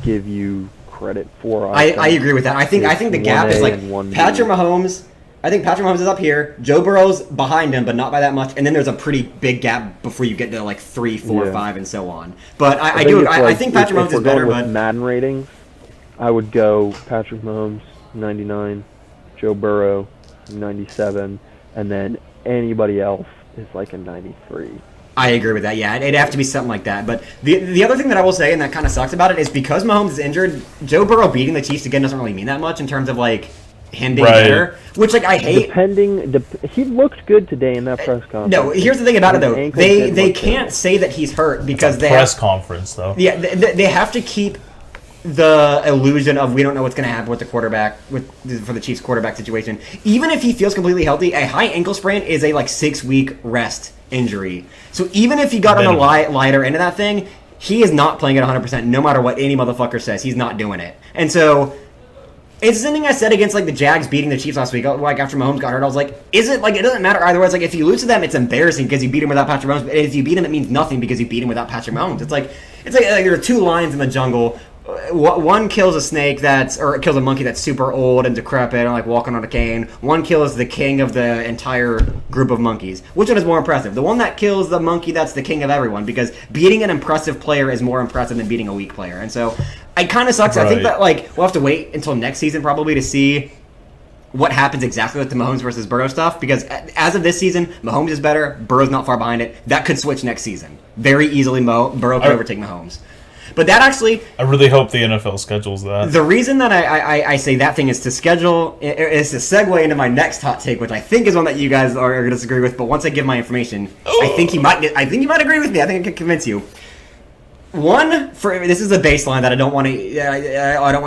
give you credit for. I agree with that. I think the gap is like Patrick Mahomes. I think Patrick Mahomes is up here. Joe Burrow's behind him, but not by that much. And then there's a pretty big gap before you get to like 3, 4, 5, and so on. But I think Patrick Mahomes is better. But Madden ratings, I would go Patrick Mahomes 99, Joe Burrow 97, and then anybody else is like a 93. I agree with that. Yeah, it'd have to be something like that. But the other thing that I will say, and that kind of sucks about it, is because Mahomes is injured, Joe Burrow beating the Chiefs again doesn't really mean that much in terms of like him being better. Which like I hate. He looked good today in that press conference. No, here's the thing about it though. They can't say that he's hurt because they press conference though. Yeah, they have to keep the illusion of we don't know what's going to happen with the quarterback for the Chiefs quarterback situation. Even if he feels completely healthy, a high ankle sprain is a like 6-week rest injury. So even if he got on a lighter end of that thing, he is not playing at 100% no matter what any motherfucker says. He's not doing it. And so it's something I said against like the Jags beating the Chiefs last week. Like after Mahomes got hurt, I was like, is it like it doesn't matter either way. It's like if you lose to them, it's embarrassing because you beat him without Patrick Mahomes. But if you beat him, it means nothing because you beat him without Patrick Mahomes. It's like there are 2 lions in the jungle. One kills a snake or kills a monkey that's super old and decrepit and like walking on a cane. One kills the king of the entire group of monkeys. Which one is more impressive? The one that kills the monkey that's the king of everyone, because beating an impressive player is more impressive than beating a weak player. And so it kind of sucks. Right. I think that like we'll have to wait until next season probably to see what happens exactly with the Mahomes versus Burrow stuff, because as of this season, Mahomes is better, Burrow's not far behind it. That could switch next season. Very easily Burrow could overtake Mahomes. But that actually... I really hope the NFL schedules that. The reason that I say that thing is to schedule... is to segue into my next hot take, which I think is one that you guys are going to disagree with, but once I give my information, I think you might agree with me. I think I can convince you. This is a baseline that I don't want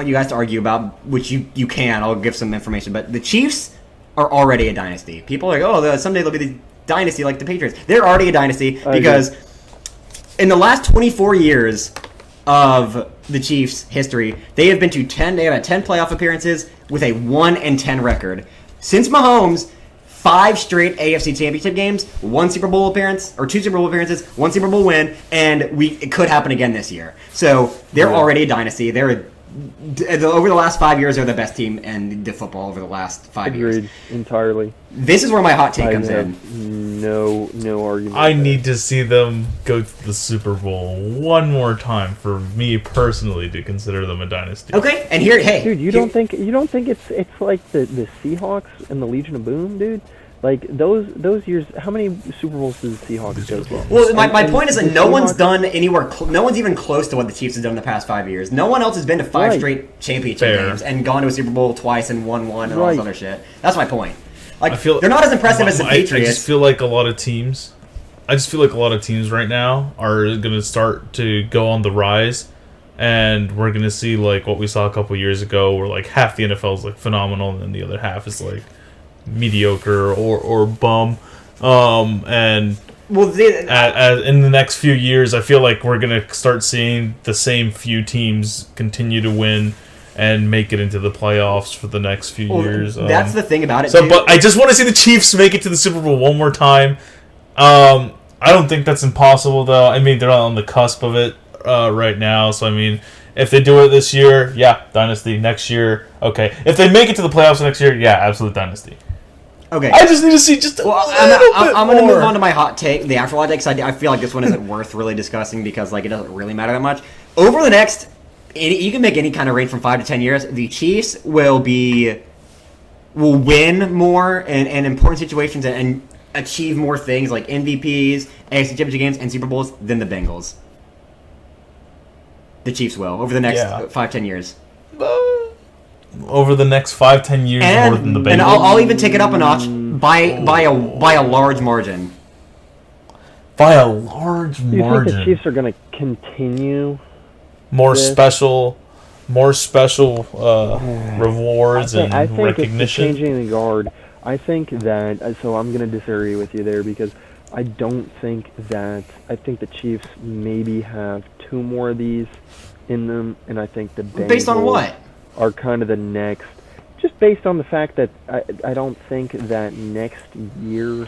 you guys to argue about, which you can. I'll give some information. But the Chiefs are already a dynasty. People are like, oh, someday they'll be the dynasty like the Patriots. They're already a dynasty because in the last 24 years... of the Chiefs' history, they have been to 10. They have had 10 playoff appearances with a 1-10 record. Since Mahomes, 5 straight AFC Championship games, 1 Super Bowl appearance or 2 Super Bowl appearances, 1 Super Bowl win, and it could happen again this year. So they're already a dynasty. Over the last 5 years, they're the best team in the football over the last 5 years. Agreed entirely. This is where my hot take comes in. No argument. I need to see them go to the Super Bowl one more time for me personally to consider them a dynasty. Okay, and dude, you don't think it's like the Seahawks and the Legion of Boom, dude? Like those years, how many Super Bowls did the Seahawks go to? Well, my point is that no one's done anywhere. No one's even close to what the Chiefs have done in the past 5 years. No one else has been to 5 straight championship games and gone to a Super Bowl twice and won one and all this other shit. That's my point. Like they're not as impressive as the Patriots. I just feel like a lot of teams right now are going to start to go on the rise, and we're going to see like what we saw a couple years ago, where like half the NFL is like phenomenal, and then the other half is like mediocre or bum. In the next few years, I feel like we're gonna start seeing the same few teams continue to win, and make it into the playoffs for the next few years. That's the thing about it. So, too. but I just want to see the Chiefs make it to the Super Bowl one more time. I don't think that's impossible, though. I mean, they're on the cusp of it right now. So, I mean, if they do it this year, yeah, dynasty. Next year, okay. If they make it to the playoffs next year, yeah, absolute dynasty. Okay. I just need to see just a little bit I'm going to more. move on to my hot take, the actual hot take, because I feel like this one isn't worth really discussing because like it doesn't really matter that much. Over the next, you can make any kind of range from 5 to 10 years, the Chiefs will win more in important situations and achieve more things like MVPs, AFC Championship games, and Super Bowls than the Bengals. The Chiefs will over the next 5-10 years. Over the next 5-10 years, more than the Bengals. And I'll even take it up a notch by a large margin. By a large Do you margin. think the Chiefs are going to continue? more this? special rewards and I think recognition. it's the changing the guard. I think that, so I'm going to disagree with you there because I don't think that, I think the Chiefs maybe have 2 more of these in them, and I think the Bengals Based on what? are kind of the next, just based on the fact that I don't think that next year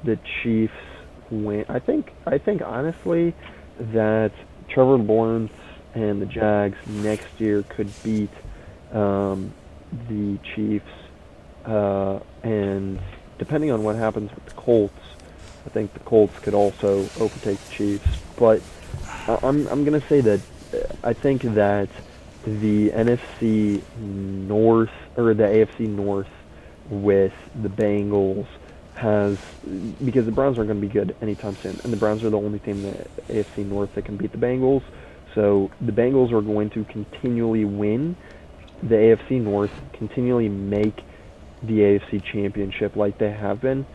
the Chiefs win. I think honestly that Trevor Lawrence and the Jags next year could beat the Chiefs, and depending on what happens with the Colts, I think the Colts could also overtake the Chiefs. But I'm going to say that I think that the NFC North, or the AFC North with the Bengals has, because the Browns aren't going to be good anytime soon, and the Browns are the only team in the AFC North that can beat the Bengals. So the Bengals are going to continually win the AFC North, continually make the AFC Championship like they have been,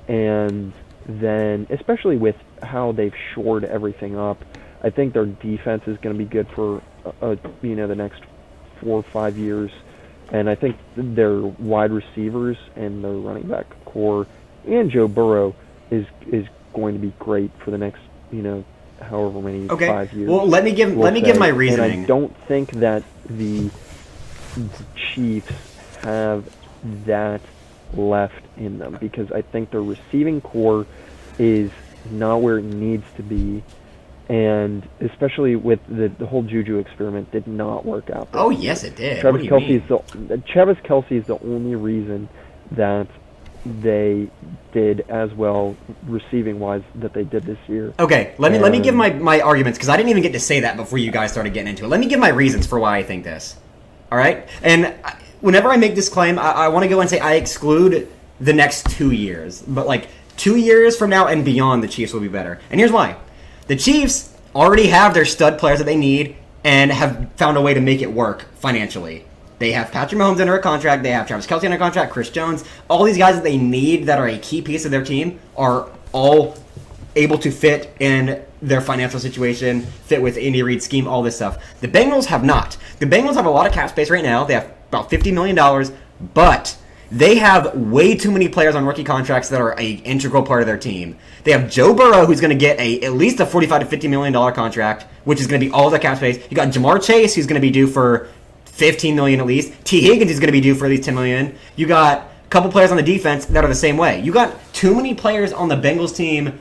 and then especially with how they've shored everything up, I think their defense is going to be good for the next 4 or 5 years, and I think their wide receivers and their running back core and Joe Burrow is going to be great for the next however many 5 years. Well, let me give my reasoning. And I don't think that the Chiefs have that left in them because I think their receiving core is not where it needs to be, and especially with the whole Juju experiment did not work out. Oh yes, it did. Travis Kelce is the only reason that they did as well receiving wise that they did this year. Okay, let me give my arguments because I didn't even get to say that before you guys started getting into it. Let me give my reasons for why I think this. All right, and whenever I make this claim, I want to go and say I exclude the next 2 years, but like 2 years from now and beyond, the Chiefs will be better. And here's why: the Chiefs already have their stud players that they need and have found a way to make it work financially. They have Patrick Mahomes under a contract. They have Travis Kelce under a contract. Chris Jones. All these guys that they need that are a key piece of their team are all able to fit in their financial situation, fit with Andy Reid's scheme, all this stuff. The Bengals have not. The Bengals have a lot of cap space right now. They have about $50 million, but they have way too many players on rookie contracts that are an integral part of their team. They have Joe Burrow, who's going to get at least a $45 to $50 million contract, which is going to be all their cap space. You got Jamar Chase, who's going to be due for $15 million at least. T. Higgins is going to be due for at least $10 million. You got a couple players on the defense that are the same way. You got too many players on the Bengals team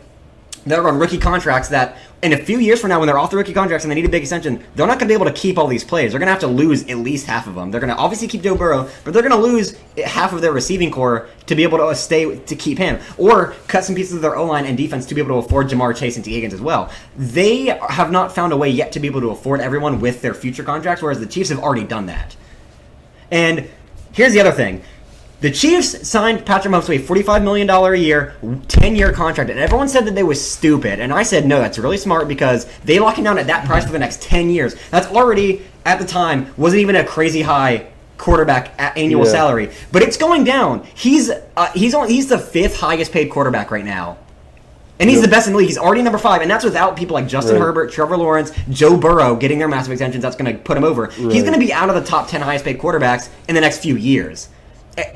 that are on rookie contracts that in a few years from now when they're off the rookie contracts and they need a big extension, they're not going to be able to keep all these players. They're going to have to lose at least half of them. They're going to obviously keep Joe Burrow, but they're going to lose half of their receiving core to be able to keep him, or cut some pieces of their O-line and defense to be able to afford Jamar Chase and T. Higgins as well. They have not found a way yet to be able to afford everyone with their future contracts, whereas the Chiefs have already done that. And here's the other thing. The Chiefs signed Patrick Mahomes to a $45 million a year, 10-year contract, and everyone said that they was stupid. And I said, no, that's really smart because they locked him down at that price for the next 10 years. That's already, at the time, wasn't even a crazy high quarterback annual salary. But it's going down. He's the 5th highest paid quarterback right now. And he's the best in the league. He's already number 5, and that's without people like Justin Herbert, Trevor Lawrence, Joe Burrow getting their massive extensions. That's going to put him over. He's going to be out of the top 10 highest paid quarterbacks in the next few years.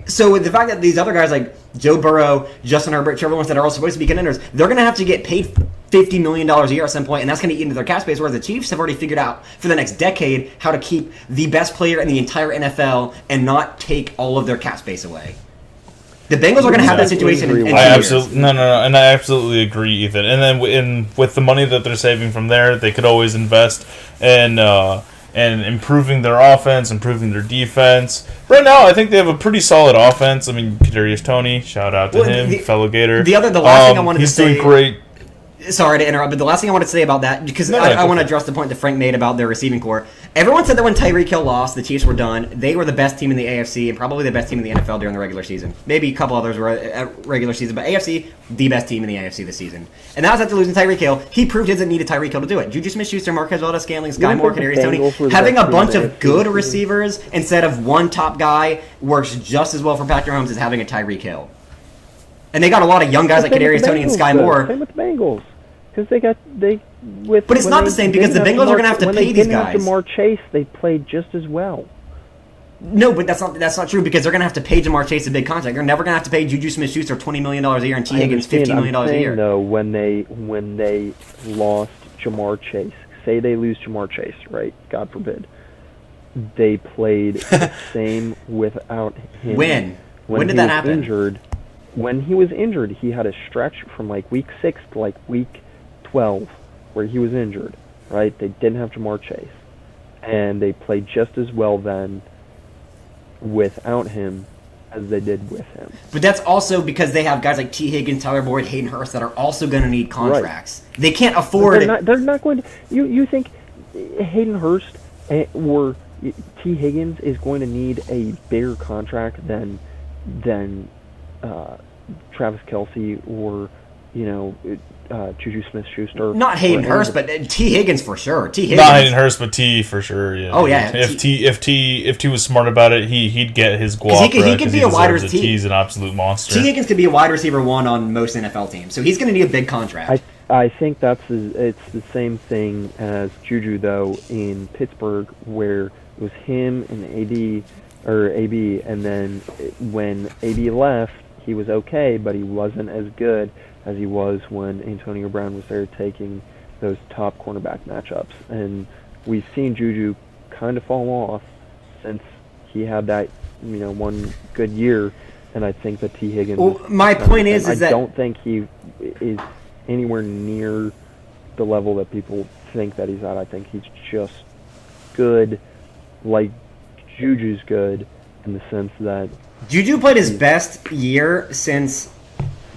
So the fact that these other guys like Joe Burrow, Justin Herbert, Trevor Lawrence that are all supposed to be contenders, they're going to have to get paid $50 million a year at some point, and that's going to eat into their cap space, whereas the Chiefs have already figured out for the next decade how to keep the best player in the entire NFL and not take all of their cap space away. The Bengals are going to have that situation in 2 years. No, and I absolutely agree, Ethan. And then with the money that they're saving from there, they could always invest in improving their offense, improving their defense. Right now, I think they have a pretty solid offense. I mean, Kadarius Toney, shout out to him, fellow Gator. The last thing I wanted to say, he's doing great. Sorry to interrupt, but the last thing I wanted to say about that, because I want to address the point that Frank made about their receiving core. Everyone said that when Tyreek Hill lost, the Chiefs were done. They were the best team in the AFC and probably the best team in the NFL during the regular season. Maybe a couple others were at regular season, but AFC, the best team in the AFC this season. And that was after losing Tyreek Hill. He proved he doesn't need a Tyreek Hill to do it. Juju Smith-Schuster, Marquez Valdez-Scantling, Sky Moore, Kadarius Toney. Having a bunch of good receivers instead of one top guy works just as well for Patrick Mahomes as having a Tyreek Hill. And they got a lot of young guys like Kadarius Toney and Sky Moore. Same with the Bengals. Because but it's not the same because the Bengals are going to have to pay these guys. When they didn't have Jamar Chase, they played just as well. No, but that's not true because they're going to have to pay Jamar Chase a big contract. They're never going to have to pay Juju Smith-Schuster $20 million a year and T. Higgins $15 million a year. No, when they lost Jamar Chase, say they lose Jamar Chase, right? God forbid. They played the same without him. When did that happen? When he was injured, he had a stretch from like week 6 to like week 12 where he was injured, right? They didn't have Jamar Chase. And they played just as well then without him as they did with him. But that's also because they have guys like T. Higgins, Tyler Boyd, Hayden Hurst that are also going to need contracts. Right. They can't afford it. They're not going to... You think Hayden Hurst or T. Higgins is going to need a bigger contract than Travis Kelce or, Juju Smith-Schuster? Not Hayden Hurst, but T. Higgins for sure. T. Higgins. Not Hayden Hurst, but T for sure. Yeah. Oh yeah. If T was smart about it, he'd get his guap. He could be a wide receiver. He's an absolute monster. T. Higgins could be a wide receiver 1 on most NFL teams, so he's going to need a big contract. I think it's the same thing as Juju though in Pittsburgh, where it was him and AB, and then when AB left, he was okay, but he wasn't as good as he was when Antonio Brown was there taking those top cornerback matchups. And we've seen Juju kind of fall off since he had that, one good year. And I think that T. Higgins... Well, my point is that... I don't think he is anywhere near the level that people think that he's at. I think he's just good, like Juju's good, in the sense that... Juju played his best year since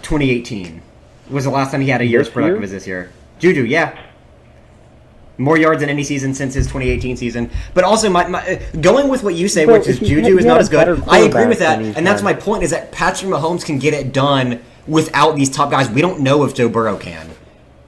2018. Was the last time he had a year's productive as this year. Juju, yeah. More yards than any season since his 2018 season. But also, going with what you say, which is Juju is not as good, I agree with that. And that's my point, is that Patrick Mahomes can get it done without these top guys. We don't know if Joe Burrow can.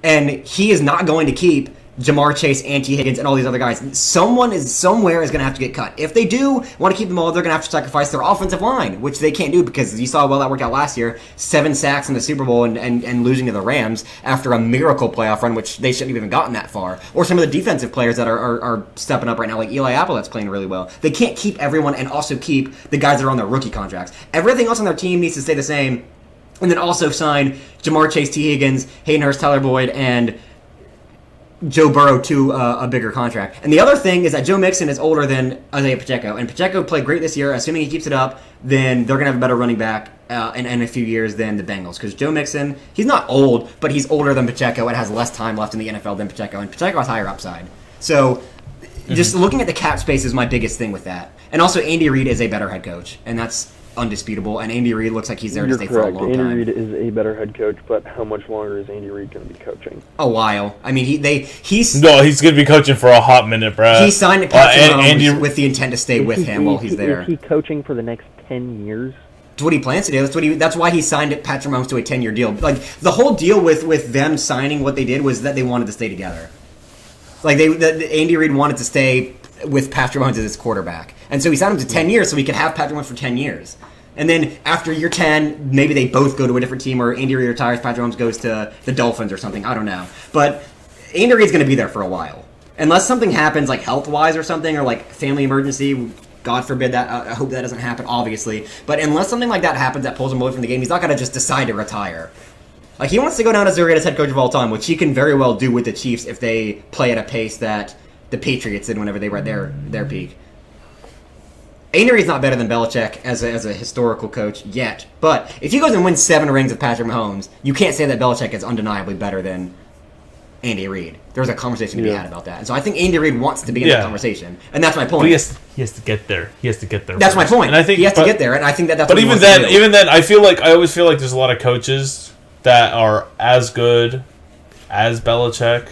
And he is not going to keep Jamar Chase, T. Higgins, and all these other guys. Somewhere is going to have to get cut. If they do want to keep them all, they're going to have to sacrifice their offensive line, which they can't do because you saw how well that worked out last year. 7 sacks in the Super Bowl and losing to the Rams after a miracle playoff run, which they shouldn't have even gotten that far. Or some of the defensive players that are stepping up right now, like Eli Apple, that's playing really well. They can't keep everyone and also keep the guys that are on their rookie contracts. Everything else on their team needs to stay the same, and then also sign Jamar Chase, T. Higgins, Hayden Hurst, Tyler Boyd, and Joe Burrow to a bigger contract. And the other thing is that Joe Mixon is older than Isaiah Pacheco, and Pacheco played great this year. Assuming he keeps it up, then they're going to have a better running back in a few years than the Bengals. Because Joe Mixon, he's not old, but he's older than Pacheco and has less time left in the NFL than Pacheco, and Pacheco has higher upside. So just looking at the cap space is my biggest thing with that. And also, Andy Reid is a better head coach, and that's undisputable, and Andy Reid looks like he's there to stay for a long time. Andy Reid is a better head coach, but how much longer is Andy Reid going to be coaching? A while. I mean, he's going to be coaching for a hot minute, Brad. He signed Patrick Mahomes with the intent to stay with him while he's there. Is he coaching for the next 10 years? That's what he plans to do. That's why he signed Patrick Mahomes to a 10-year deal. Like, the whole deal with them signing what they did was that they wanted to stay together. Like, Andy Reid wanted to stay with Patrick Mahomes as his quarterback. And so he signed him to 10 years so he could have Patrick Mahomes for 10 years. And then after year 10, maybe they both go to a different team, or Andy Reid retires, Patrick Mahomes goes to the Dolphins or something. I don't know. But Andy Reid's going to be there for a while. Unless something happens, like health-wise or something, or like family emergency, God forbid that. I hope that doesn't happen, obviously. But unless something like that happens that pulls him away from the game, he's not going to just decide to retire. Like, he wants to go down as the greatest head coach of all time, which he can very well do with the Chiefs if they play at a pace that the Patriots did whenever they were at their peak. Andy Reid's not better than Belichick as a historical coach yet, but if he goes and wins 7 rings with Patrick Mahomes, you can't say that Belichick is undeniably better than Andy Reid. There's a conversation to be had about that. And so I think Andy Reid wants to be in that conversation, and that's my point. But he has to get there. He has to get there. That's first. my point. And I think he has to get there, and I think that's. But what he even wants to do. then, I always feel like there's a lot of coaches that are as good as Belichick.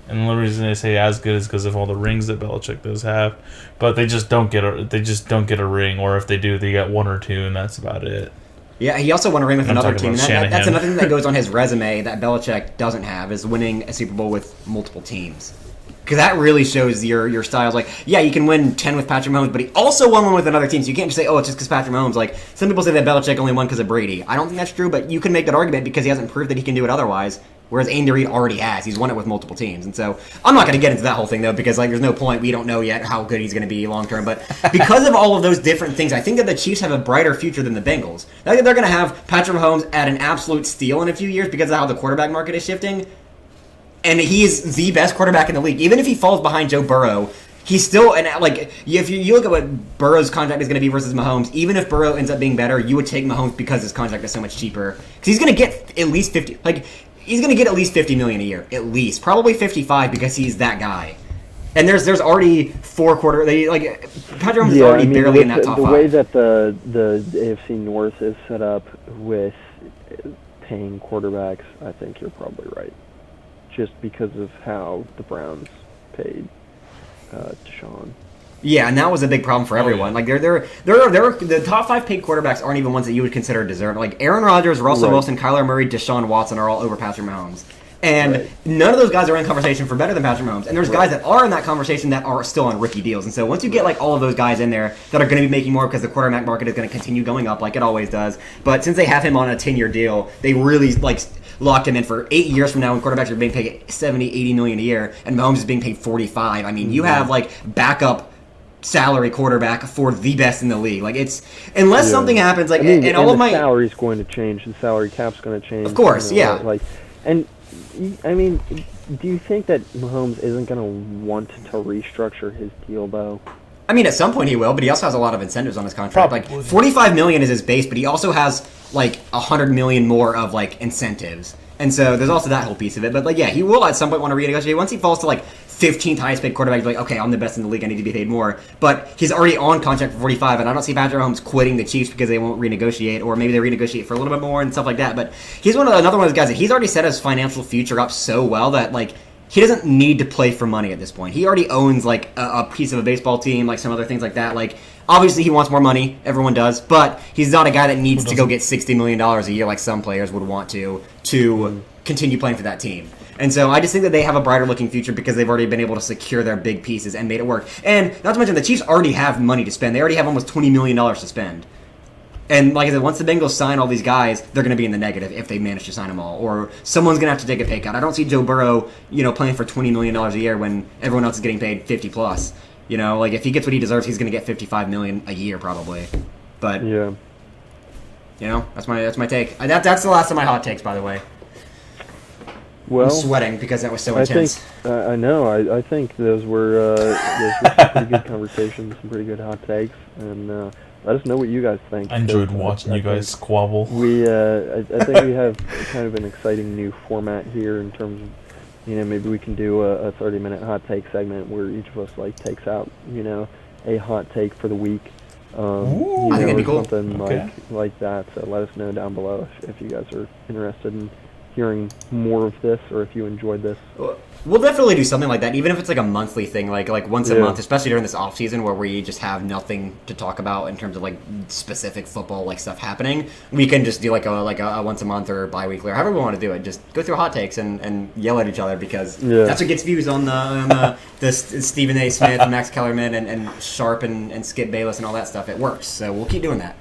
And the only reason they say as good is because of all the rings that Belichick does have, but they just don't get a ring, or if they do, they get 1 or 2, and that's about it. Yeah, he also won a ring with another team. And That's another thing that goes on his resume that Belichick doesn't have, is winning a Super Bowl with multiple teams. Because that really shows your styles. Like, yeah, you can win 10 with Patrick Mahomes, but he also won one with another team. So you can't just say, oh, it's just because Patrick Mahomes. Like, some people say that Belichick only won because of Brady. I don't think that's true, but you can make that argument because he hasn't proved that he can do it otherwise. Whereas Andy Reid already has. He's won it with multiple teams. And so I'm not going to get into that whole thing, though, because like there's no point. We don't know yet how good he's going to be long term. But because of all of those different things, I think that the Chiefs have a brighter future than the Bengals. I think they're going to have Patrick Mahomes at an absolute steal in a few years because of how the quarterback market is shifting. And he is the best quarterback in the league. Even if he falls behind Joe Burrow, he's still, and like, if you look at what Burrow's contract is going to be versus Mahomes, even if Burrow ends up being better, you would take Mahomes because his contract is so much cheaper. Because he's going to get at least 50, like, he's going to get at least $50 million a year. At least. Probably 55 because he's that guy. And there's already 4 quarter, like, Patrick Mahomes is already barely in that top 5. The way that the AFC North is set up with paying quarterbacks, I think you're probably right. Just because of how the Browns paid Deshaun. Yeah, and that was a big problem for everyone. Like, the top 5 paid quarterbacks aren't even ones that you would consider deserving. Like, Aaron Rodgers, Russell Wilson, Kyler Murray, Deshaun Watson are all over Patrick Mahomes. And none of those guys are in conversation for better than Patrick Mahomes. And there's guys that are in that conversation that are still on rookie deals. And so once you get like all of those guys in there that are going to be making more because the quarterback market is going to continue going up like it always does. But since they have him on a 10-year deal, they really like locked him in for 8 years from now when quarterbacks are being paid 70, 80 million a year and Mahomes is being paid 45. I mean, you have like backup salary quarterback for the best in the league. Like, it's unless something happens like and all of my salary's going to change, the salary cap's going to change. Of course, like, and I mean, do you think that Mahomes isn't going to want to restructure his deal, though? I mean, at some point he will, but he also has a lot of incentives on his contract. Like, $45 million is his base, but he also has like $100 million more of like incentives, and so there's also that whole piece of it. But like, yeah, he will at some point want to renegotiate. Once he falls to like 15th highest paid quarterback, he's like, okay, I'm the best in the league, I need to be paid more. But he's already on contract for 45, and I don't see Patrick Mahomes quitting the Chiefs because they won't renegotiate, or maybe they renegotiate for a little bit more and stuff like that. But he's another one of those guys that he's already set his financial future up so well that like he doesn't need to play for money at this point. He already owns like a piece of a baseball team, like some other things like that. Like, obviously he wants more money, everyone does, but he's not a guy that needs to go get $60 million a year like some players would want to continue playing for that team. And so I just think that they have a brighter looking future because they've already been able to secure their big pieces and made it work. And not to mention, the Chiefs already have money to spend. They already have almost $20 million to spend. And like I said, once the Bengals sign all these guys, they're going to be in the negative if they manage to sign them all. Or someone's going to have to take a pay cut. I don't see Joe Burrow, playing for $20 million a year when everyone else is getting paid 50 plus. Like if he gets what he deserves, he's going to get $55 million a year probably. But yeah, that's my take. That's the last of my hot takes, by the way. Well, I'm sweating because that was so intense. I know. I think those were some pretty good conversations, some pretty good hot takes, and let us know what you guys think. I enjoyed watching you guys squabble. I think we have kind of an exciting new format here in terms of, maybe we can do a 30-minute hot take segment where each of us like takes out, a hot take for the week. I think that'd be cool. Something like that. So let us know down below if you guys are interested in hearing more of this, or if you enjoyed this. We'll definitely do something like that, even if it's like a monthly thing, like once a month, especially during this off season where we just have nothing to talk about in terms of like specific football like stuff happening. We can just do like a once a month or bi-weekly or however we want to do it. Just go through hot takes and yell at each other because that's what gets views on the Stephen A. Smith, Max Kellerman, and Sharp and Skip Bayless and all that stuff. It works, so we'll keep doing that.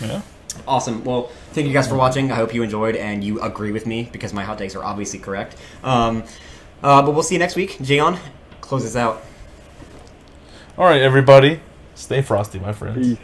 Yeah. Awesome. Well, thank you guys for watching. I hope you enjoyed and you agree with me because my hot takes are obviously correct. But we'll see you next week. Jayon, close us out. All right, everybody. Stay frosty, my friends. Peace.